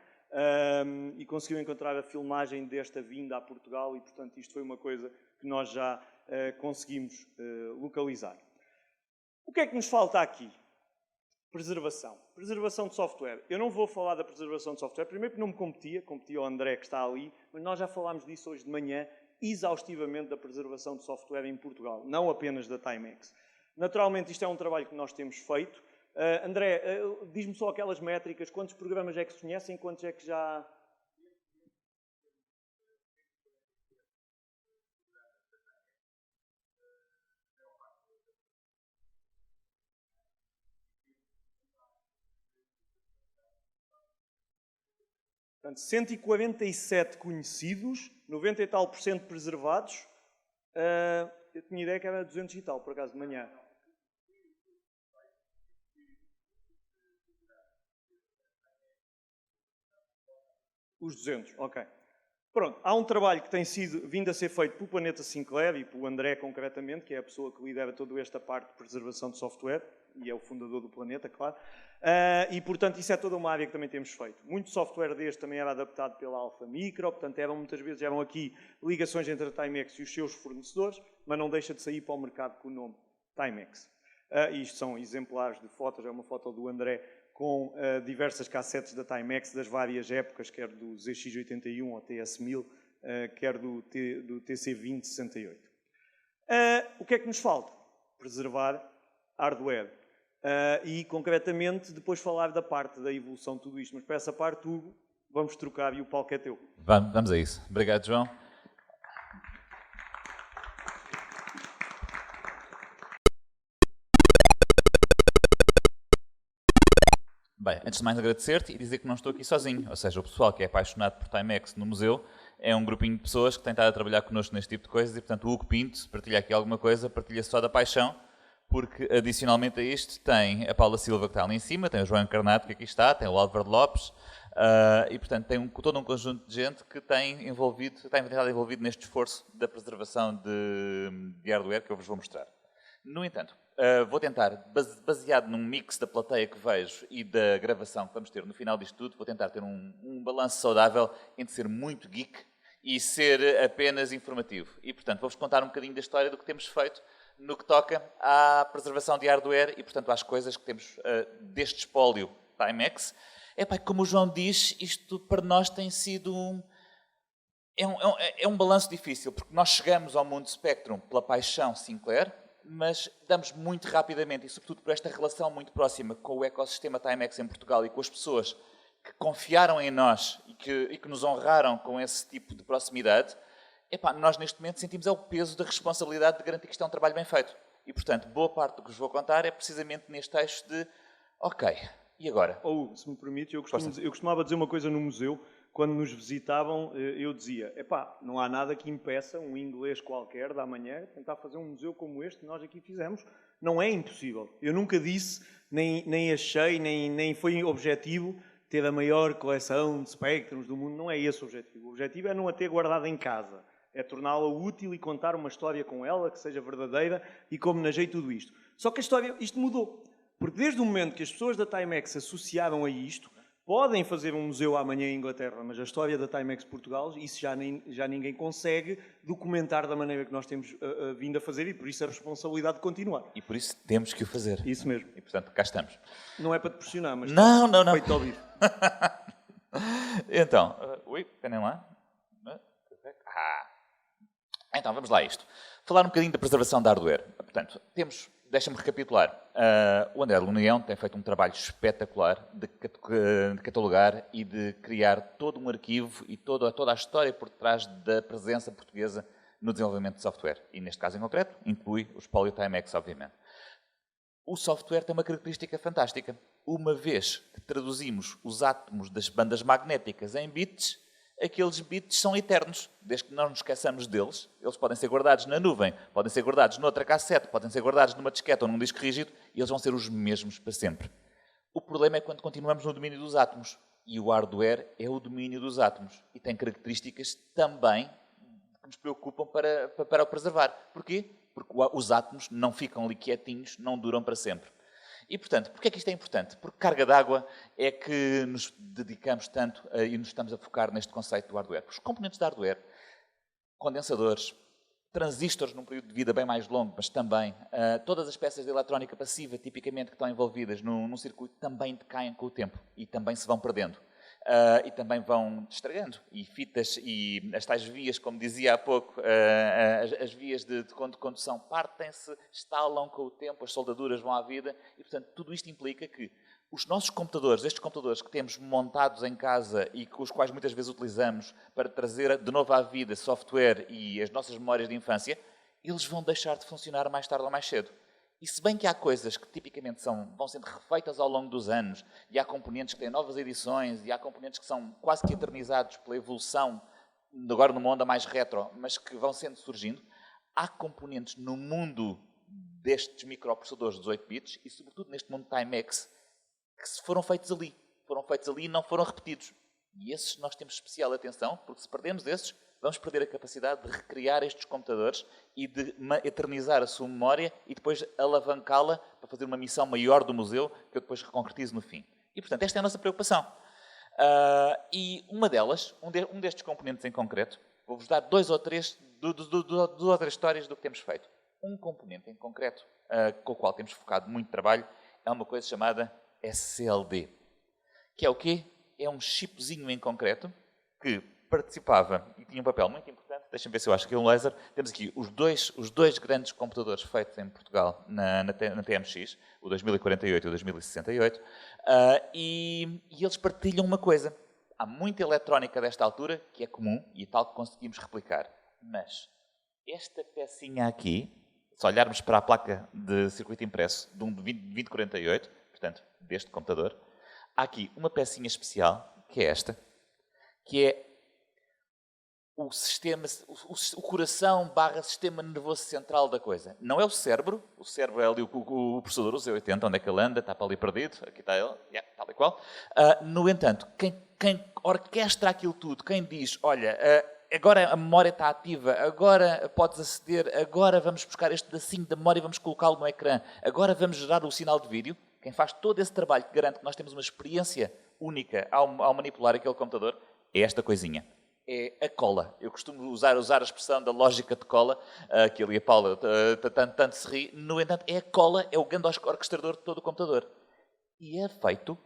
e conseguiu encontrar a filmagem desta vinda a Portugal e, portanto, isto foi uma coisa que nós já conseguimos localizar. O que é que nos falta aqui? Preservação. Preservação de software. Eu não vou falar da preservação de software, primeiro porque não me competia ao André que está ali, mas nós já falámos disso hoje de manhã, exaustivamente da preservação de software em Portugal, não apenas da Timex. Naturalmente, isto é um trabalho que nós temos feito. André, diz-me só aquelas métricas, quantos programas é que se conhecem, quantos é que já... Portanto, 147 conhecidos, 90 e tal por cento preservados. Eu tinha ideia que era 200 e tal, por acaso, de manhã. Os 200, ok. Pronto, há um trabalho que tem vindo a ser feito pelo Planeta Sinclair e pelo André, concretamente, que é a pessoa que lidera toda esta parte de preservação de software, e é o fundador do Planeta, claro. E, portanto, isso é toda uma área que também temos feito. Muito software deste também era adaptado pela Alpha Micro, portanto, muitas vezes eram aqui ligações entre a Timex e os seus fornecedores, mas não deixa de sair para o mercado com o nome Timex. Isto são exemplares de fotos, é uma foto do André com diversas cassetes da Timex das várias épocas, quer do ZX81 ou TS1000, quer do TC2068. O que é que nos falta? Preservar hardware. E, concretamente, depois falar da parte da evolução de tudo isto. Mas para essa parte, Hugo, vamos trocar e o palco é teu. Vamos a isso. Obrigado, João. Bem, antes de mais agradecer-te e dizer que não estou aqui sozinho. Ou seja, o pessoal que é apaixonado por Timex no museu é um grupinho de pessoas que tem estado a trabalhar connosco neste tipo de coisas e, portanto, o Hugo Pinto partilha aqui alguma coisa, partilha só da paixão, porque, adicionalmente a isto, tem a Paula Silva que está ali em cima, tem o João Encarnato que aqui está, tem o Álvaro Lopes, e, portanto, tem todo um conjunto de gente que tem estado envolvido neste esforço da preservação de hardware que eu vos vou mostrar. No entanto, vou tentar, baseado num mix da plateia que vejo e da gravação que vamos ter no final disto tudo, vou tentar ter um balanço saudável entre ser muito geek e ser apenas informativo. E, portanto, vou-vos contar um bocadinho da história do que temos feito no que toca à preservação de hardware e, portanto, às coisas que temos deste espólio Timex. Como o João diz, isto para nós tem sido um balanço difícil, porque nós chegamos ao mundo Spectrum pela paixão Sinclair, mas damos muito rapidamente, e sobretudo por esta relação muito próxima com o ecossistema Timex em Portugal e com as pessoas que confiaram em nós e que nos honraram com esse tipo de proximidade, nós neste momento sentimos o peso da responsabilidade de garantir que isto é um trabalho bem feito. E, portanto, boa parte do que vos vou contar é precisamente neste eixo de ok, e agora? Se me permite, eu costumava dizer uma coisa no museu. Quando nos visitavam, eu dizia, não há nada que impeça um inglês qualquer da manhã tentar fazer um museu como este que nós aqui fizemos. Não é impossível. Eu nunca disse, nem achei, nem foi objetivo ter a maior coleção de Spectrums do mundo. Não é esse o objetivo. O objetivo é não a ter guardada em casa. É torná-la útil e contar uma história com ela que seja verdadeira e que homenageie tudo isto. Só que isto mudou. Porque desde o momento que as pessoas da Timex se associaram a isto, podem fazer um museu amanhã em Inglaterra, mas a história da Timex Portugal, isso já ninguém consegue documentar da maneira que nós temos vindo a fazer e por isso a responsabilidade de continuar. E por isso temos que o fazer. Isso mesmo. E portanto, cá estamos. Não é para te pressionar, mas não. Feito ouvir. Então, esperem lá. Então, vamos lá a isto. Falar um bocadinho da preservação da hardware. Portanto, deixa-me recapitular. O André Lunião tem feito um trabalho espetacular de catalogar e de criar todo um arquivo e toda a história por trás da presença portuguesa no desenvolvimento de software. E neste caso em concreto, inclui o espólio Timex, obviamente. O software tem uma característica fantástica. Uma vez que traduzimos os átomos das bandas magnéticas em bits, aqueles bits são eternos, desde que não nos esqueçamos deles. Eles podem ser guardados na nuvem, podem ser guardados noutra cassete, podem ser guardados numa disquete ou num disco rígido, e eles vão ser os mesmos para sempre. O problema é quando continuamos no domínio dos átomos. E o hardware é o domínio dos átomos. E tem características também que nos preocupam para o preservar. Porquê? Porque os átomos não ficam ali quietinhos, não duram para sempre. E, portanto, porquê é que isto é importante? Porque carga d'água é que nos dedicamos tanto e nos estamos a focar neste conceito do hardware. Os componentes de hardware, condensadores, transistores num período de vida bem mais longo, mas também todas as peças de eletrónica passiva, tipicamente, que estão envolvidas num circuito, também decaem com o tempo e também se vão perdendo. E também vão estragando. E fitas e as tais vias, como dizia há pouco, as vias de condução partem-se, estalam com o tempo, as soldaduras vão à vida e, portanto, tudo isto implica que os nossos computadores, estes computadores que temos montados em casa e com os quais muitas vezes utilizamos para trazer de novo à vida software e as nossas memórias de infância, eles vão deixar de funcionar mais tarde ou mais cedo. E se bem que há coisas que tipicamente vão sendo refeitas ao longo dos anos, e há componentes que têm novas edições, e há componentes que são quase que eternizados pela evolução, agora numa onda mais retro, mas que vão sendo surgindo, há componentes no mundo destes microprocessadores de 18 bits, e sobretudo neste mundo Timex, que foram feitos ali e não foram repetidos. E esses nós temos especial atenção, porque se perdemos esses, vamos perder a capacidade de recriar estes computadores e de eternizar a sua memória e depois alavancá-la para fazer uma missão maior do museu, que eu depois concretizo no fim. E, portanto, esta é a nossa preocupação. E uma delas, um destes componentes em concreto, vou-vos dar duas ou três histórias do que temos feito. Um componente em concreto com o qual temos focado muito trabalho, é uma coisa chamada SLD. Que é o quê? É um chipzinho em concreto que participava e tinha um papel muito importante. Deixem-me ver se eu acho que é um laser. Temos aqui os dois grandes computadores feitos em Portugal na TMX, o 2048 e o 2068, e eles partilham uma coisa. Há muita eletrónica desta altura que é comum e tal que conseguimos replicar. Mas esta pecinha aqui, se olharmos para a placa de circuito impresso de um 2048, portanto, deste computador, há aqui uma pecinha especial, que é esta, que é o sistema, o coração / sistema nervoso central da coisa. Não é o cérebro é ali o processador, o Z80, onde é que ele anda, está para ali perdido, aqui está ele, tal e qual. No entanto, quem orquestra aquilo tudo, quem diz, olha, agora a memória está ativa, agora podes aceder, agora vamos buscar este pedacinho da memória e vamos colocá-lo no ecrã, agora vamos gerar o sinal de vídeo, quem faz todo esse trabalho que garante que nós temos uma experiência única ao manipular aquele computador, é esta coisinha. É a cola. Eu costumo usar a expressão da lógica de cola, que ali a Paula tanto se ri. No entanto, é a cola, é o grande orquestrador de todo o computador. E é feito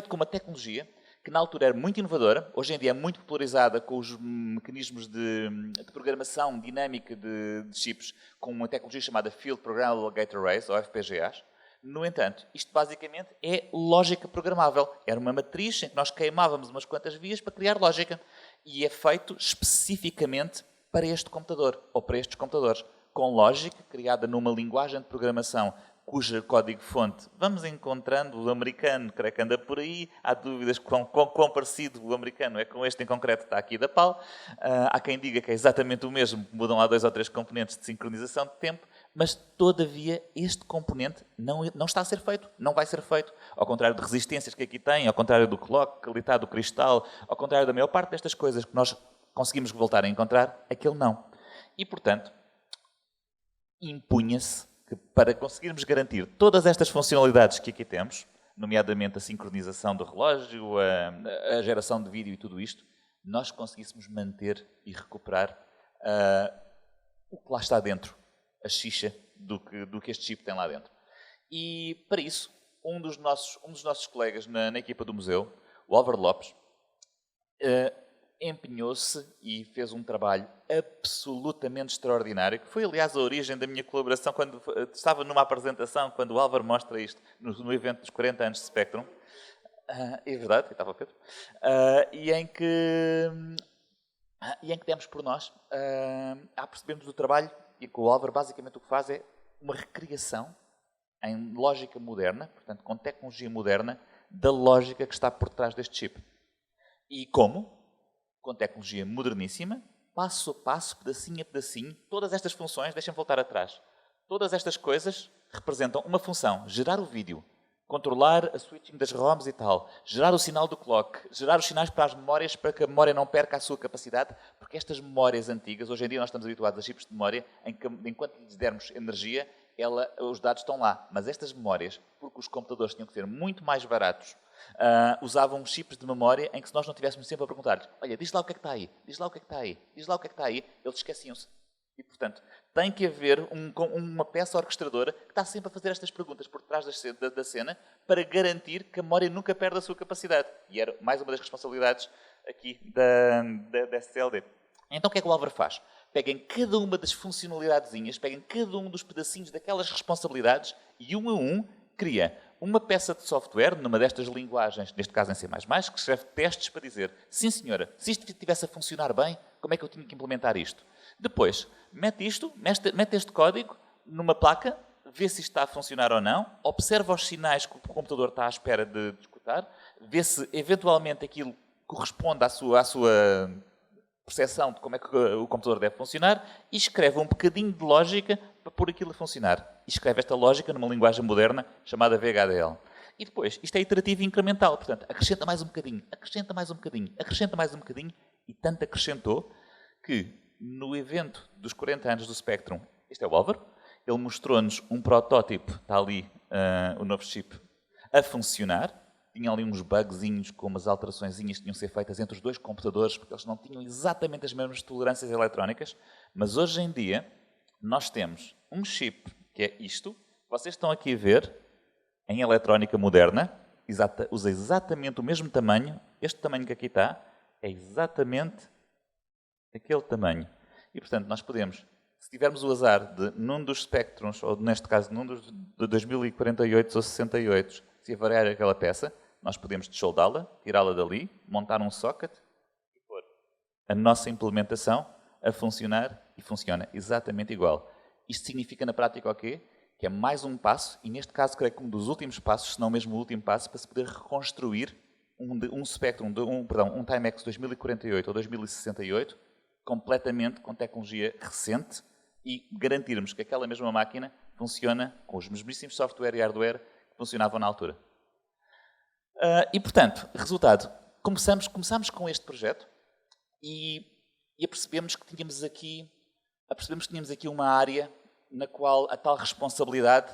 com uma tecnologia que na altura era muito inovadora, hoje em dia é muito popularizada com os mecanismos de programação dinâmica de chips, com uma tecnologia chamada Field Programmable Gate Arrays, ou FPGAs. No entanto, isto basicamente é lógica programável. Era uma matriz em que nós queimávamos umas quantas vias para criar lógica. E é feito especificamente para este computador, ou para estes computadores, com lógica criada numa linguagem de programação cujo código-fonte vamos encontrando. O americano, creio que anda por aí. Há dúvidas quão parecido o americano é com este em concreto, está aqui da PAL. Há quem diga que é exatamente o mesmo, mudam lá 2 ou 3 componentes de sincronização de tempo, mas, todavia, este componente não está a ser feito, não vai ser feito. Ao contrário de resistências que aqui tem, ao contrário do clock, qualidade do cristal, ao contrário da maior parte destas coisas que nós conseguimos voltar a encontrar, aquele não. E, portanto, impunha-se que para conseguirmos garantir todas estas funcionalidades que aqui temos, nomeadamente a sincronização do relógio, a geração de vídeo e tudo isto, nós conseguíssemos manter e recuperar o que lá está dentro, a xixa do que este chip tem lá dentro. E, para isso, um dos nossos colegas na equipa do museu, o Álvaro Lopes, empenhou-se e fez um trabalho absolutamente extraordinário, que foi, aliás, a origem da minha colaboração, quando estava numa apresentação, quando o Álvaro mostra isto no evento dos 40 anos de Spectrum. É verdade, estava o Pedro. E em que demos por nós a percebermos o trabalho, e com o Álvaro basicamente o que faz é uma recriação em lógica moderna, portanto com tecnologia moderna, da lógica que está por trás deste chip. E como? Com tecnologia moderníssima, passo a passo, pedacinho a pedacinho, todas estas funções, deixem-me voltar atrás, todas estas coisas representam uma função: gerar o vídeo, controlar a switching das ROMs e tal, gerar o sinal do clock, gerar os sinais para as memórias para que a memória não perca a sua capacidade, porque estas memórias antigas, hoje em dia nós estamos habituados a chips de memória em que, enquanto lhes dermos energia, os dados estão lá. Mas estas memórias, porque os computadores tinham que ser muito mais baratos, usavam chips de memória em que, se nós não estivéssemos sempre a perguntar-lhes: olha, diz lá o que é que está aí, diz lá o que é que está aí, diz lá o que é que está aí, eles esqueciam-se. E, portanto, tem que haver uma peça orquestradora que está sempre a fazer estas perguntas por trás da cena para garantir que a memória nunca perde a sua capacidade. E era mais uma das responsabilidades aqui da SLD. Então, o que é que o Álvaro faz? Pega em cada uma das funcionalidadezinhas, pega em cada um dos pedacinhos daquelas responsabilidades e, um a um, cria uma peça de software, numa destas linguagens, neste caso em C++, que escreve testes para dizer: sim senhora, se isto estivesse a funcionar bem, como é que eu tinha que implementar isto? Depois, mete este código numa placa, vê se isto está a funcionar ou não, observa os sinais que o computador está à espera de escutar, vê se eventualmente aquilo corresponde à sua percepção de como é que o computador deve funcionar e escreve um bocadinho de lógica para pôr aquilo a funcionar. E escreve esta lógica numa linguagem moderna chamada VHDL. E depois, isto é iterativo e incremental, portanto, acrescenta mais um bocadinho, acrescenta mais um bocadinho, acrescenta mais um bocadinho, e tanto acrescentou que, no evento dos 40 anos do Spectrum, este é o Álvaro, ele mostrou-nos um protótipo, está ali o novo chip, a funcionar. Tinha ali uns bugzinhos com umas alteraçõezinhas que tinham que ser feitas entre os dois computadores, porque eles não tinham exatamente as mesmas tolerâncias eletrónicas, mas hoje em dia nós temos um chip, que é isto. Vocês estão aqui a ver, em eletrónica moderna, usa exatamente o mesmo tamanho. Este tamanho que aqui está é exatamente aquele tamanho. E, portanto, nós podemos, se tivermos o azar de, num dos Spectrums, ou neste caso, num dos de 2048 ou 68, se avariar aquela peça, nós podemos dessoldá-la, tirá-la dali, montar um socket e pôr a nossa implementação a funcionar e funciona exatamente igual. Isto significa na prática o quê? Que é mais um passo, e neste caso creio que um dos últimos passos, se não mesmo o último passo, para se poder reconstruir um Spectrum, um Timex 2048 ou 2068, completamente com tecnologia recente e garantirmos que aquela mesma máquina funciona com os mesmíssimos software e hardware que funcionavam na altura. E, portanto, resultado, começamos com este projeto e apercebemos que tínhamos aqui uma área na qual a tal responsabilidade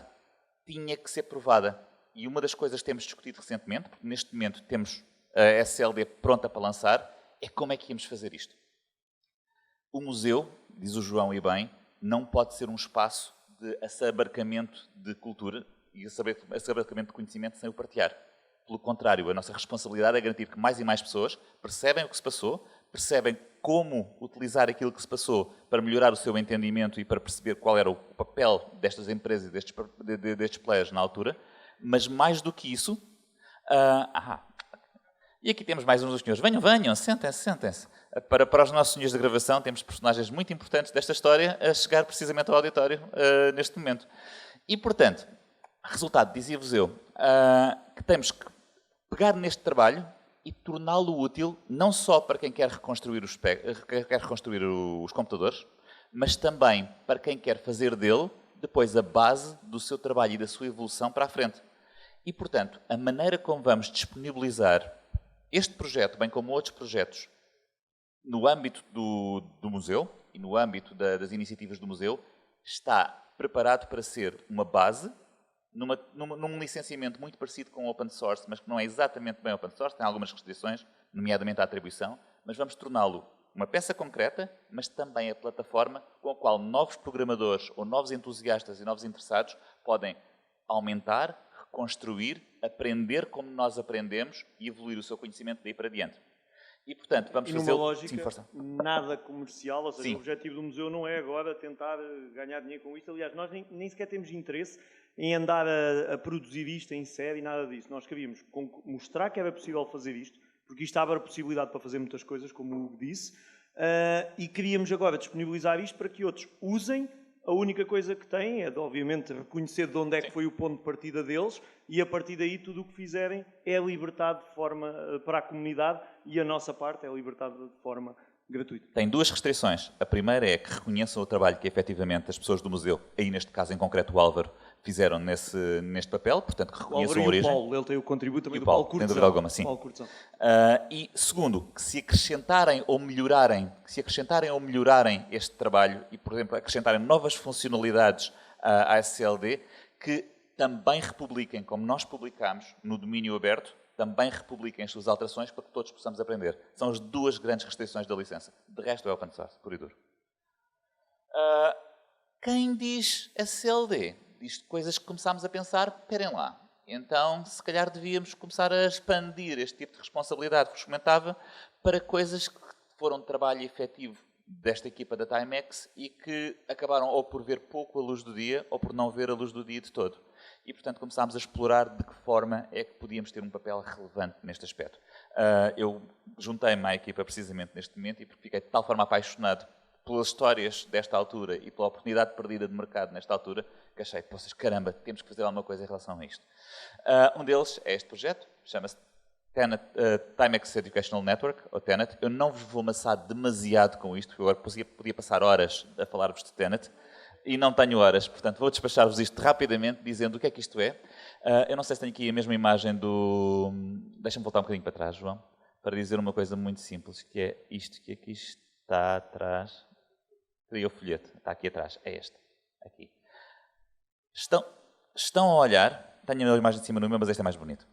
tinha que ser provada. E uma das coisas que temos discutido recentemente, porque neste momento temos a SLD pronta para lançar, é como é que íamos fazer isto. O museu, diz o João e bem, não pode ser um espaço de assabarcamento de cultura e assabarcamento de conhecimento sem o partilhar. Pelo contrário, a nossa responsabilidade é garantir que mais e mais pessoas percebem o que se passou, percebem como utilizar aquilo que se passou para melhorar o seu entendimento e para perceber qual era o papel destas empresas e destes players na altura, mas mais do que isso... E aqui temos mais uns dos senhores. Venham, sentem-se. Para os nossos senhores de gravação, temos personagens muito importantes desta história a chegar precisamente ao auditório neste momento. E, portanto, resultado, dizia-vos eu, que temos que pegar neste trabalho e torná-lo útil não só para quem quer reconstruir os computadores, mas também para quem quer fazer dele depois a base do seu trabalho e da sua evolução para a frente. E, portanto, a maneira como vamos disponibilizar este projeto, bem como outros projetos, no âmbito do museu e no âmbito das iniciativas do museu, está preparado para ser uma base, num licenciamento muito parecido com o open source, mas que não é exatamente bem open source, tem algumas restrições, nomeadamente à atribuição, mas vamos torná-lo uma peça concreta, mas também a plataforma com a qual novos programadores ou novos entusiastas e novos interessados podem aumentar, reconstruir, aprender como nós aprendemos e evoluir o seu conhecimento daí para diante. E, portanto, vamos fazer... numa lógica nada comercial, ou seja, o objetivo do museu não é agora tentar ganhar dinheiro com isto. Aliás, nós nem sequer temos interesse em andar a produzir isto em série, nada disso. Nós queríamos mostrar que era possível fazer isto, porque isto abre a possibilidade para fazer muitas coisas, como o Hugo disse, e queríamos agora disponibilizar isto para que outros usem. A única coisa que têm é, obviamente, reconhecer de onde é que foi o ponto de partida deles e, a partir daí, tudo o que fizerem é libertado de forma para a comunidade e a nossa parte é libertada de forma gratuita. Tem duas restrições. A primeira é que reconheçam o trabalho que, efetivamente, as pessoas do museu, aí neste caso, em concreto, o Álvaro, fizeram neste papel, portanto, que reconheçam a origem. O Paulo, ele tem o contributo também do Paulo Curtesão. Alguma, sim. E, segundo, que se acrescentarem ou melhorarem este trabalho e, por exemplo, acrescentarem novas funcionalidades à SLD, que também republiquem, como nós publicamos no domínio aberto, também republiquem as suas alterações para que todos possamos aprender. São as duas grandes restrições da licença. De resto, é open source, puro e duro. Quem diz SLD? Diz coisas que começámos a pensar, esperem lá. Então, se calhar devíamos começar a expandir este tipo de responsabilidade que vos comentava para coisas que foram de trabalho efetivo desta equipa da Timex e que acabaram ou por ver pouco a luz do dia ou por não ver a luz do dia de todo. E, portanto, começámos a explorar de que forma é que podíamos ter um papel relevante neste aspecto. Eu juntei-me à equipa precisamente neste momento e porque fiquei de tal forma apaixonado pelas histórias desta altura e pela oportunidade perdida de mercado nesta altura, que achei, poças, caramba, temos que fazer alguma coisa em relação a isto. Um deles é este projeto, chama-se Timex Educational Network, ou TENET. Eu não vos vou amassar demasiado com isto, porque eu agora podia passar horas a falar-vos de TENET, e não tenho horas, portanto vou despachar-vos isto rapidamente, dizendo o que é que isto é. Eu não sei se tenho aqui a mesma imagem do... Deixa-me voltar um bocadinho para trás, João, para dizer uma coisa muito simples, que é isto que aqui está atrás. Queria o folheto, está aqui atrás, é este, aqui. Estão a olhar, tenho a imagem de cima no meu, mas este é mais bonito.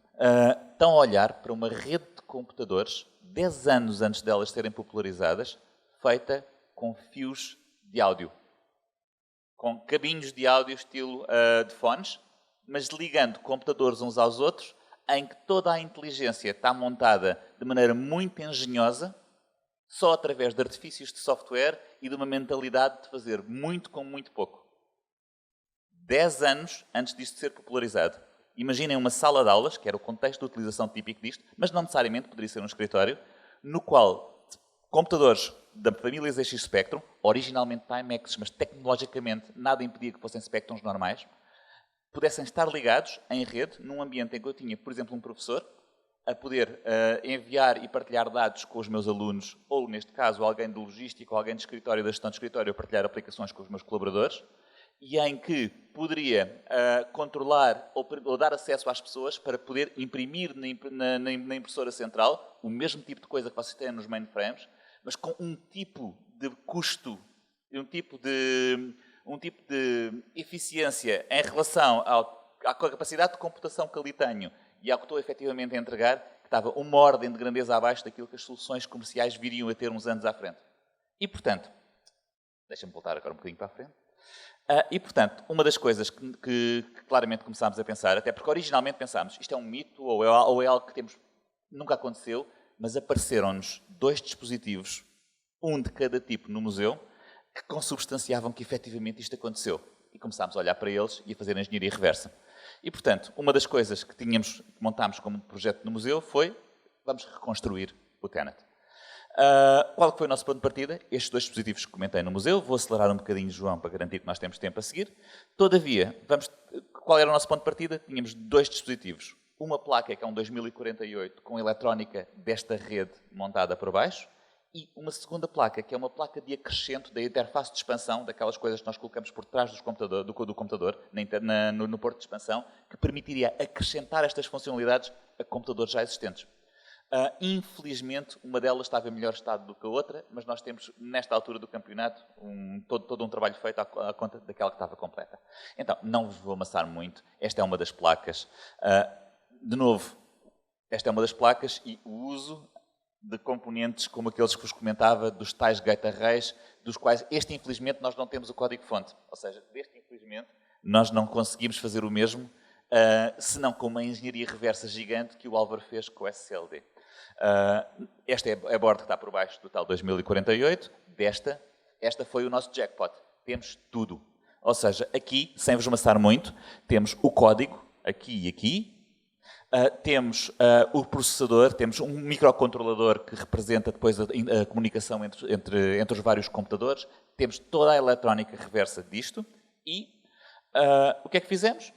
Estão a olhar para uma rede de computadores, 10 anos antes delas serem popularizadas, feita com fios de áudio. com cabinhos de áudio estilo de fones, mas ligando computadores uns aos outros, em que toda a inteligência está montada de maneira muito engenhosa, só através de artifícios de software e de uma mentalidade de fazer muito com muito pouco. 10 anos antes disto ser popularizado. Imaginem uma sala de aulas, que era o contexto de utilização típico disto, mas não necessariamente poderia ser um escritório, no qual computadores da família ZX Spectrum, originalmente Timex, mas tecnologicamente nada impedia que fossem Spectrums normais, pudessem estar ligados em rede, num ambiente em que eu tinha, por exemplo, um professor, a poder enviar e partilhar dados com os meus alunos, ou, neste caso, alguém de logística ou alguém de escritório, da gestão de escritório, a partilhar aplicações com os meus colaboradores, e em que poderia controlar ou dar acesso às pessoas para poder imprimir na impressora central o mesmo tipo de coisa que vocês têm nos mainframes, mas com um tipo de custo, um tipo de eficiência em relação à capacidade de computação que ali tenho e ao que estou efetivamente a entregar, que estava uma ordem de grandeza abaixo daquilo que as soluções comerciais viriam a ter uns anos à frente. E, portanto, deixa-me voltar agora um bocadinho para a frente. E, portanto, uma das coisas que claramente começámos a pensar, até porque originalmente pensámos, isto é um mito ou é algo que nunca aconteceu, mas apareceram-nos 2 dispositivos, um de cada tipo no museu, que consubstanciavam que efetivamente isto aconteceu. E começámos a olhar para eles e a fazer a engenharia reversa. E, portanto, uma das coisas que montámos como projeto no museu foi, vamos reconstruir o Tenet. Qual foi o nosso ponto de partida? Estes 2 dispositivos que comentei no museu. Vou acelerar um bocadinho, João, para garantir que nós temos tempo a seguir. Todavia, qual era o nosso ponto de partida? Tínhamos 2 dispositivos. Uma placa, que é um 2048, com eletrónica desta rede montada por baixo, e uma segunda placa, que é uma placa de acrescento da interface de expansão, daquelas coisas que nós colocamos por trás do computador, no porto de expansão, que permitiria acrescentar estas funcionalidades a computadores já existentes. Infelizmente, uma delas estava em melhor estado do que a outra, mas nós temos, nesta altura do campeonato, todo um trabalho feito à conta daquela que estava completa. Então, não vos vou amassar muito. Esta é uma das placas. De novo, esta é uma das placas e o uso de componentes como aqueles que vos comentava, dos tais gate arrays, dos quais infelizmente, nós não temos o código-fonte. Ou seja, infelizmente, nós não conseguimos fazer o mesmo, senão com uma engenharia reversa gigante que o Álvaro fez com o SCLD. Esta é a borda que está por baixo do tal 2048. Esta foi o nosso jackpot. Temos tudo. Ou seja, aqui, sem vos amassar muito, temos o código, aqui e aqui. Temos o processador, temos um microcontrolador que representa depois a comunicação entre os vários computadores. Temos toda a eletrónica reversa disto. E o que é que fizemos?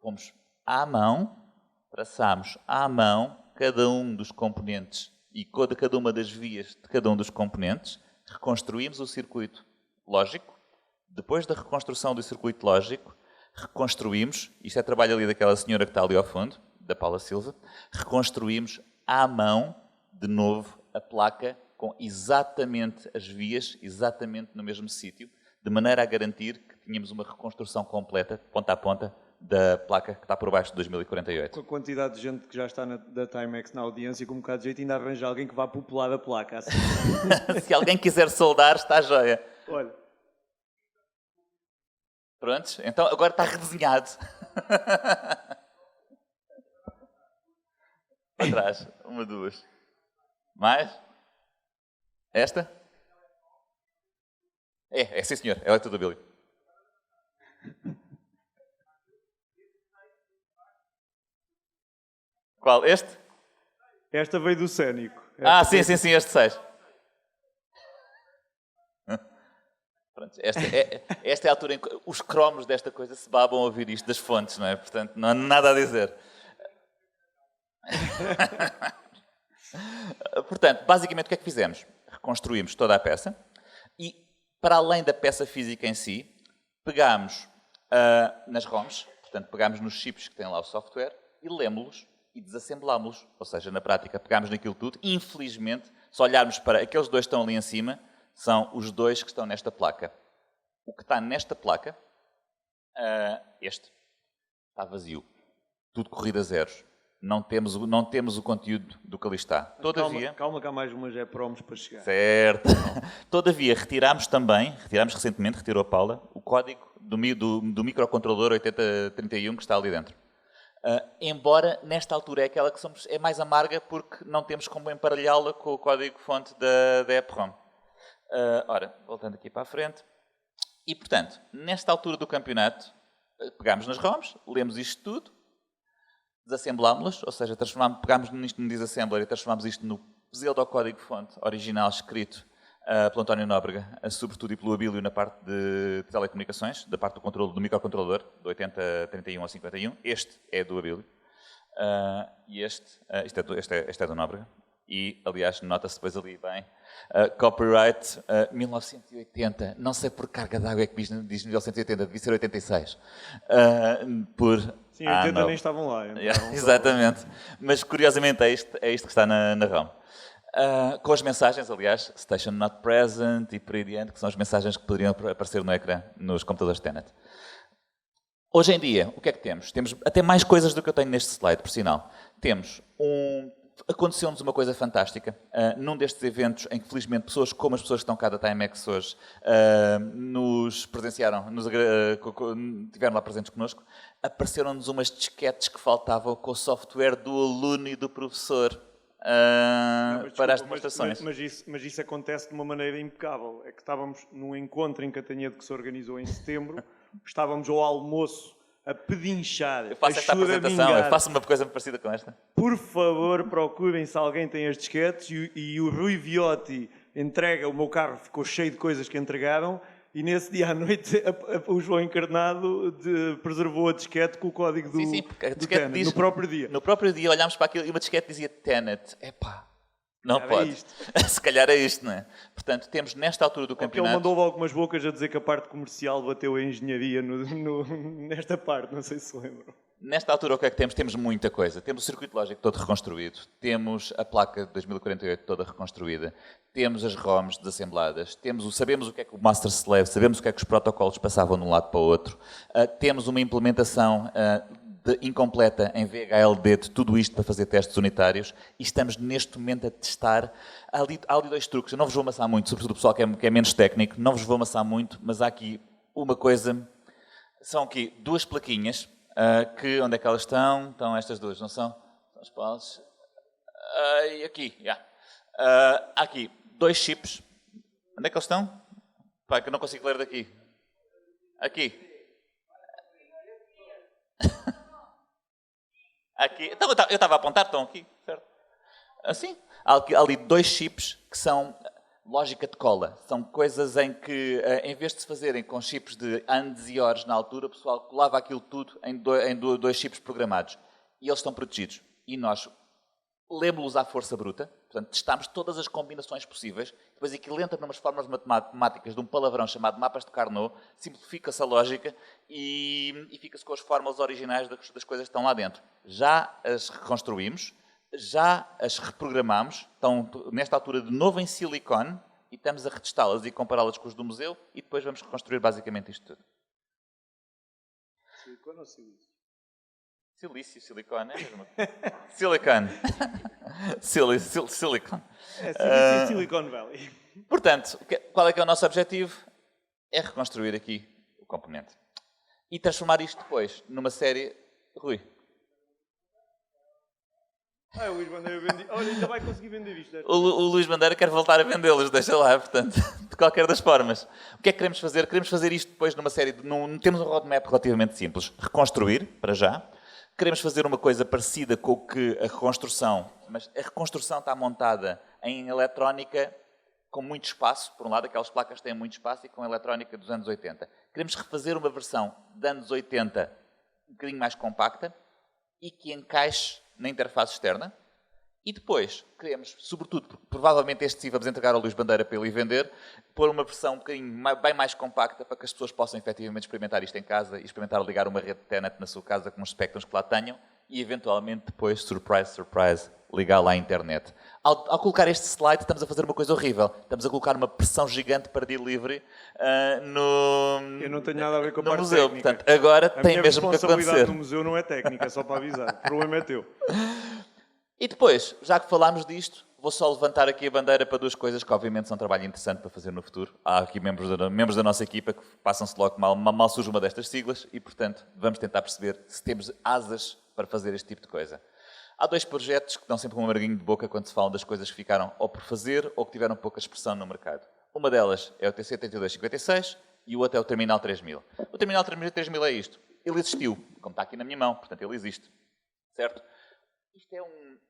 Fomos à mão, traçámos à mão cada um dos componentes e cada uma das vias de cada um dos componentes, reconstruímos o circuito lógico. Depois da reconstrução do circuito lógico, reconstruímos, isto é trabalho ali daquela senhora que está ali ao fundo, da Paula Silva, reconstruímos à mão, de novo, a placa com exatamente as vias, exatamente no mesmo sítio, de maneira a garantir que tínhamos uma reconstrução completa, ponta a ponta, da placa que está por baixo de 2048. Com a quantidade de gente que já está da Timex na audiência, com um bocado de jeito, ainda arranja alguém que vá popular a placa. Assim. Se alguém quiser soldar, está a joia. Olha. Prontos? Então agora está redesenhado. Para trás. 1, 2. Mais? Esta? É sim senhor. Ela é tudo Billy. Qual? Este? Esta veio do Cénico. Sim, este 6. Pronto, esta é a altura em que os cromos desta coisa se babam a ouvir isto das fontes, não é? Portanto, não há nada a dizer. Portanto, basicamente o que é que fizemos? Reconstruímos toda a peça e, para além da peça física em si, pegámos nas ROMs, portanto, pegámos nos chips que têm lá o software e lemos-los e desassemblámos-los. Ou seja, na prática, pegámos naquilo tudo. Infelizmente, se olharmos para aqueles 2 que estão ali em cima, são os 2 que estão nesta placa. O que está nesta placa, este, está vazio. Tudo corrido a zeros. Não temos o conteúdo do que ali está. Todavia... Calma que há mais umas promos para chegar. Certo. Todavia, retirámos recentemente, retirou a Paula, o código do microcontrolador 8031 que está ali dentro. Embora, nesta altura, é mais amarga porque não temos como emparelhá-la com o código-fonte da EPROM. Ora, voltando aqui para a frente. E, portanto, nesta altura do campeonato, pegámos nas ROMs, lemos isto tudo, desassemblámos-las, ou seja, pegámos isto no disassembler e transformámos isto no pseudocódigo-fonte original escrito pelo António Nóbrega, sobretudo e pelo Abílio na parte de telecomunicações, da parte do controle do microcontrolador, do 8031 ao 51. Este é do Abílio. E este é do Nóbrega. E, aliás, nota-se depois ali bem, copyright 1980. Não sei por carga d'água é que diz 1980, devia ser 86. Sim, 80 nem estavam lá. Então, exatamente. Mas, curiosamente, é isto que está na ROM. Com as mensagens, aliás, Station Not Present e por aí adiante, que são as mensagens que poderiam aparecer no ecrã nos computadores Tenet. Hoje em dia, o que é que temos? Temos até mais coisas do que eu tenho neste slide, por sinal. Aconteceu-nos uma coisa fantástica num destes eventos em que, felizmente, pessoas como as pessoas que estão cá da Timex hoje nos presenciaram, estiveram lá presentes connosco, apareceram-nos umas disquetes que faltavam com o software do aluno e do professor para as demonstrações. Mas isso acontece de uma maneira impecável. É que estávamos num encontro em Catanhedo que se organizou em setembro, estávamos ao almoço a pedinchar, eu faço esta apresentação, eu faço uma coisa parecida com esta. Por favor, procurem se alguém tem as disquetes e o Rui Viotti entrega, o meu carro ficou cheio de coisas que entregaram e nesse dia à noite o João Encarnado preservou a disquete com o código do Tenet, no próprio dia. No próprio dia olhámos para aquilo e uma disquete dizia Tenet. Epá, não pode. Se calhar é isto, não é? Portanto, temos nesta altura do campeonato... Ele mandou algumas bocas a dizer que a parte comercial bateu a engenharia nesta parte, não sei se lembram. Nesta altura o que é que temos? Temos muita coisa. Temos o circuito lógico todo reconstruído, temos a placa de 2048 toda reconstruída, temos as ROMs desassembladas, sabemos o que é que o Master Slave, sabemos o que é que os protocolos passavam de um lado para o outro, temos uma implementação incompleta em VHLD de tudo isto para fazer testes unitários e estamos neste momento a testar. Há ali dois truques, eu não vos vou amassar muito, sobretudo o pessoal que é menos técnico, não vos vou amassar muito, mas há aqui uma coisa, são aqui duas plaquinhas, onde é que elas estão? Estão estas duas, não são? São as paus. Aqui, já. Há aqui dois chips, onde é que eles estão? Pá, que eu não consigo ler daqui. Aqui. Aqui. Então, eu estava a apontar, estão aqui, certo? Assim. Há ali dois chips que são lógica de cola. São coisas em que, em vez de se fazerem com chips de anos e horas na altura, o pessoal colava aquilo tudo em dois chips programados. E eles estão protegidos. E nós lemos-los à força bruta. Portanto, testámos todas as combinações possíveis. Depois aquilo entra numas fórmulas matemáticas de um palavrão chamado mapas de Carnot. Simplifica-se a lógica e fica-se com as fórmulas originais das coisas que estão lá dentro. Já as reconstruímos, já as reprogramamos. Estão, nesta altura, de novo em silicone e estamos a retestá-las e compará-las com os do museu e depois vamos reconstruir basicamente isto tudo. Silicone ou silício? Silício, silicone, é mesmo? Silicone. Silicone. É, silício e Silicon Valley. Portanto, qual é que é o nosso objetivo? É reconstruir aqui o componente. E transformar isto depois numa série... Rui. O Luís Bandeira vende... Olha, ainda vai conseguir vender isto. O Luís Bandeira quer voltar a vendê-los, deixa lá, portanto, de qualquer das formas. O que é que queremos fazer? Queremos fazer isto depois numa série... Temos um roadmap relativamente simples. Reconstruir, para já. Queremos fazer uma coisa parecida com o que a reconstrução... Mas a reconstrução está montada em eletrónica com muito espaço. Por um lado, aquelas placas têm muito espaço e com eletrónica dos anos 80. Queremos refazer uma versão de anos 80 um bocadinho mais compacta e que encaixe na interface externa. E depois queremos, sobretudo, porque provavelmente este sim vamos entregar ao Luís Bandeira para ele vender, pôr uma versão um bocadinho bem mais compacta para que as pessoas possam efetivamente experimentar isto em casa e experimentar ligar uma rede de Tenet na sua casa com os espectros que lá tenham e eventualmente depois, surprise, surprise, ligá-la à internet. Ao colocar este slide, estamos a fazer uma coisa horrível. Estamos a colocar uma pressão gigante para delivery Eu não tenho nada a ver com a no parte museu. técnica. Portanto, agora tem mesmo que A responsabilidade acontecer. no museu não é técnica, é só para avisar. O problema é teu. E depois, já que falámos disto, vou só levantar aqui a bandeira para duas coisas que obviamente são um trabalho interessante para fazer no futuro. Há aqui membros da nossa equipa que passam-se logo mal surge uma destas siglas e, portanto, vamos tentar perceber se temos asas para fazer este tipo de coisa. Há dois projetos que dão sempre um amarguinho de boca quando se falam das coisas que ficaram ou por fazer ou que tiveram pouca expressão no mercado. Uma delas é o TC8256 e o outro é o Terminal 3000. O Terminal 3000 é isto. Ele existiu, como está aqui na minha mão, portanto ele existe. Certo? Isto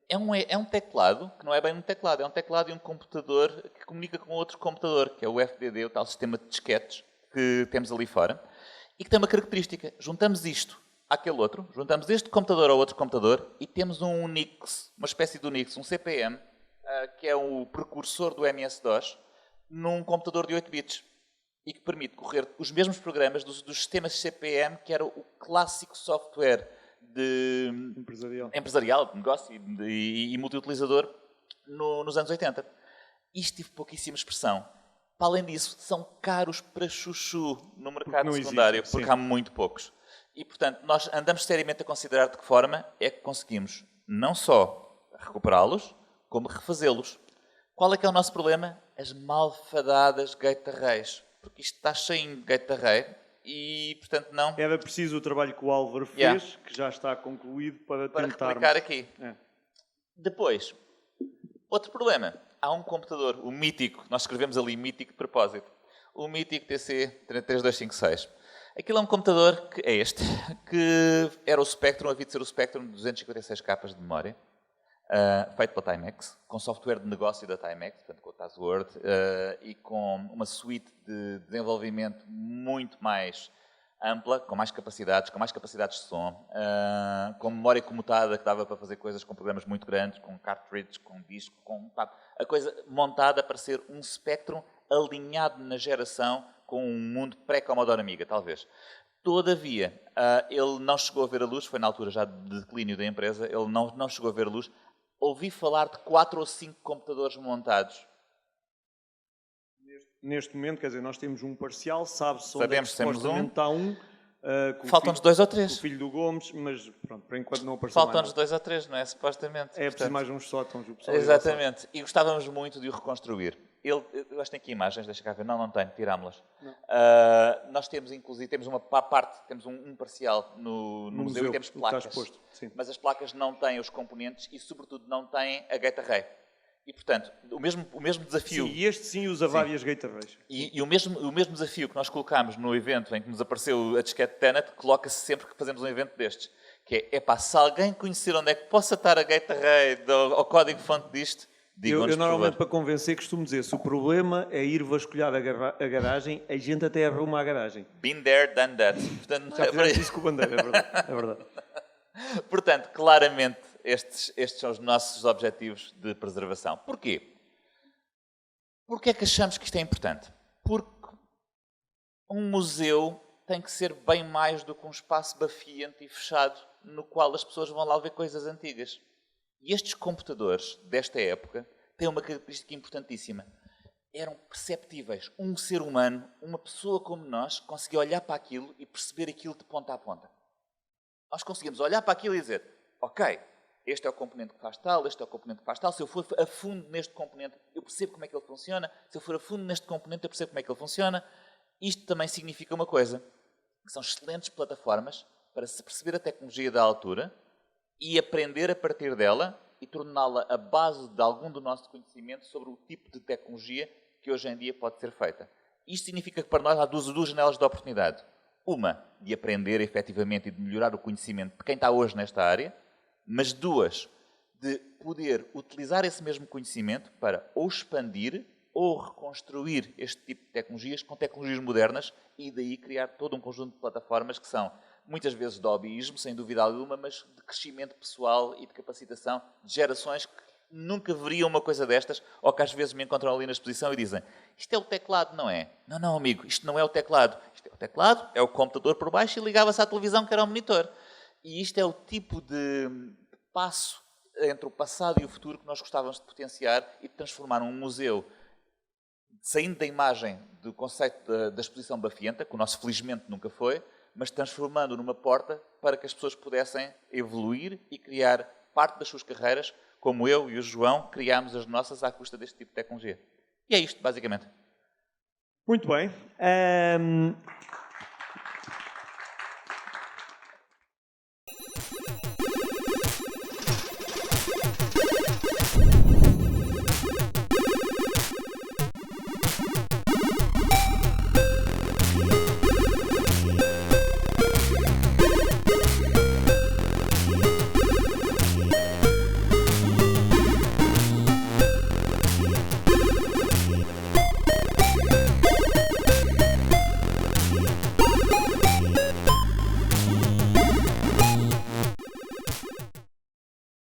é um teclado, que não é bem um teclado, é um teclado e um computador que comunica com outro computador, que é o FDD, o tal sistema de disquetes que temos ali fora, e que tem uma característica. Juntamos isto àquele outro, juntamos este computador ao outro computador e temos um Unix, uma espécie de Unix, um CP/M, que é o precursor do MS-DOS, num computador de 8 bits e que permite correr os mesmos programas dos sistemas CP/M, que era o clássico software empresarial, de negócio e multiutilizador nos anos 80. Isto teve pouquíssima expressão. Para além disso, são caros para chuchu no mercado secundário, porque há muito poucos. E, portanto, nós andamos seriamente a considerar de que forma é que conseguimos não só recuperá-los, como refazê-los. Qual é que é o nosso problema? As malfadadas gate arrays. Porque isto está cheio de gate array e, portanto, não... Era preciso o trabalho que o Álvaro fez, que já está concluído, para tentarmos... replicar aqui. Depois, outro problema. Há um computador, o mítico, nós escrevemos ali mítico de propósito, o mítico TC3256. Aquilo é um computador que é este, que era o Spectrum, havia de ser o Spectrum de 256 capas de memória, feito pela Timex, com software de negócio da Timex, portanto com o TazWord, e com uma suite de desenvolvimento muito mais ampla, com mais capacidades de som, com memória comutada que dava para fazer coisas com programas muito grandes, com cartridge, com disco, a coisa montada para ser um Spectrum alinhado na geração com um mundo pré-Commodore Amiga, talvez. Todavia, ele não chegou a ver a luz, foi na altura já de declínio da empresa, ele não chegou a ver a luz. Ouvi falar de 4 ou 5 computadores montados. Neste momento, quer dizer, nós temos um parcial, sabe-se onde Sabemos é que supostamente está um. Faltam-nos 2 ou 3. O filho do Gomes, mas pronto, por enquanto não apareceu Faltam-nos 2 ou 3, não é? Supostamente. É preciso mais uns sótãos. O pessoal exatamente. E gostávamos muito de o reconstruir. Eu acho que tem aqui imagens, deixa cá ver. Não tenho, tirámos-las. Nós temos, inclusive, temos uma parte, temos um parcial no museu e temos placas. Mas as placas não têm os componentes e, sobretudo, não têm a gate array. E, portanto, o mesmo desafio... Sim, e este sim usa várias gate arrays. E o mesmo desafio que nós colocámos no evento em que nos apareceu a disquete Tenet, coloca-se sempre que fazemos um evento destes. Que é, se alguém conhecer onde é que possa estar a gate array ao código-fonte disto, digam-nos, eu normalmente, para convencer, costumo dizer, se o problema é ir vasculhar a garagem, a gente até arruma a garagem. Been there, done that. Portanto, já fizemos isso com o Bandeira, é verdade. É verdade. Portanto, claramente, estes são os nossos objetivos de preservação. Porquê? Porquê é que achamos que isto é importante? Porque um museu tem que ser bem mais do que um espaço bafiante e fechado no qual as pessoas vão lá ver coisas antigas. E estes computadores desta época têm uma característica importantíssima. Eram perceptíveis. Um ser humano, uma pessoa como nós, conseguia olhar para aquilo e perceber aquilo de ponta a ponta. Nós conseguimos olhar para aquilo e dizer, ok, este é o componente que faz tal, este é o componente que faz tal. Se eu for a fundo neste componente, eu percebo como é que ele funciona. Se eu for a fundo neste componente, eu percebo como é que ele funciona. Isto também significa uma coisa, que são excelentes plataformas para se perceber a tecnologia da altura e aprender a partir dela e torná-la a base de algum do nosso conhecimento sobre o tipo de tecnologia que hoje em dia pode ser feita. Isto significa que para nós há duas janelas de oportunidade. Uma, de aprender efetivamente e de melhorar o conhecimento de quem está hoje nesta área, mas duas, de poder utilizar esse mesmo conhecimento para ou expandir ou reconstruir este tipo de tecnologias com tecnologias modernas e daí criar todo um conjunto de plataformas que são muitas vezes de hobbyismo, sem dúvida alguma, mas de crescimento pessoal e de capacitação de gerações que nunca veriam uma coisa destas ou que às vezes me encontram ali na exposição e dizem isto é o teclado, não é? Não, amigo, isto não é o teclado. Isto é o teclado, é o computador por baixo e ligava-se à televisão que era o monitor. E isto é o tipo de passo entre o passado e o futuro que nós gostávamos de potenciar e de transformar num museu, saindo da imagem do conceito da exposição Bafienta, que o nosso felizmente nunca foi, mas transformando numa porta para que as pessoas pudessem evoluir e criar parte das suas carreiras, como eu e o João criámos as nossas à custa deste tipo de tecnologia. E é isto, basicamente. Muito bem.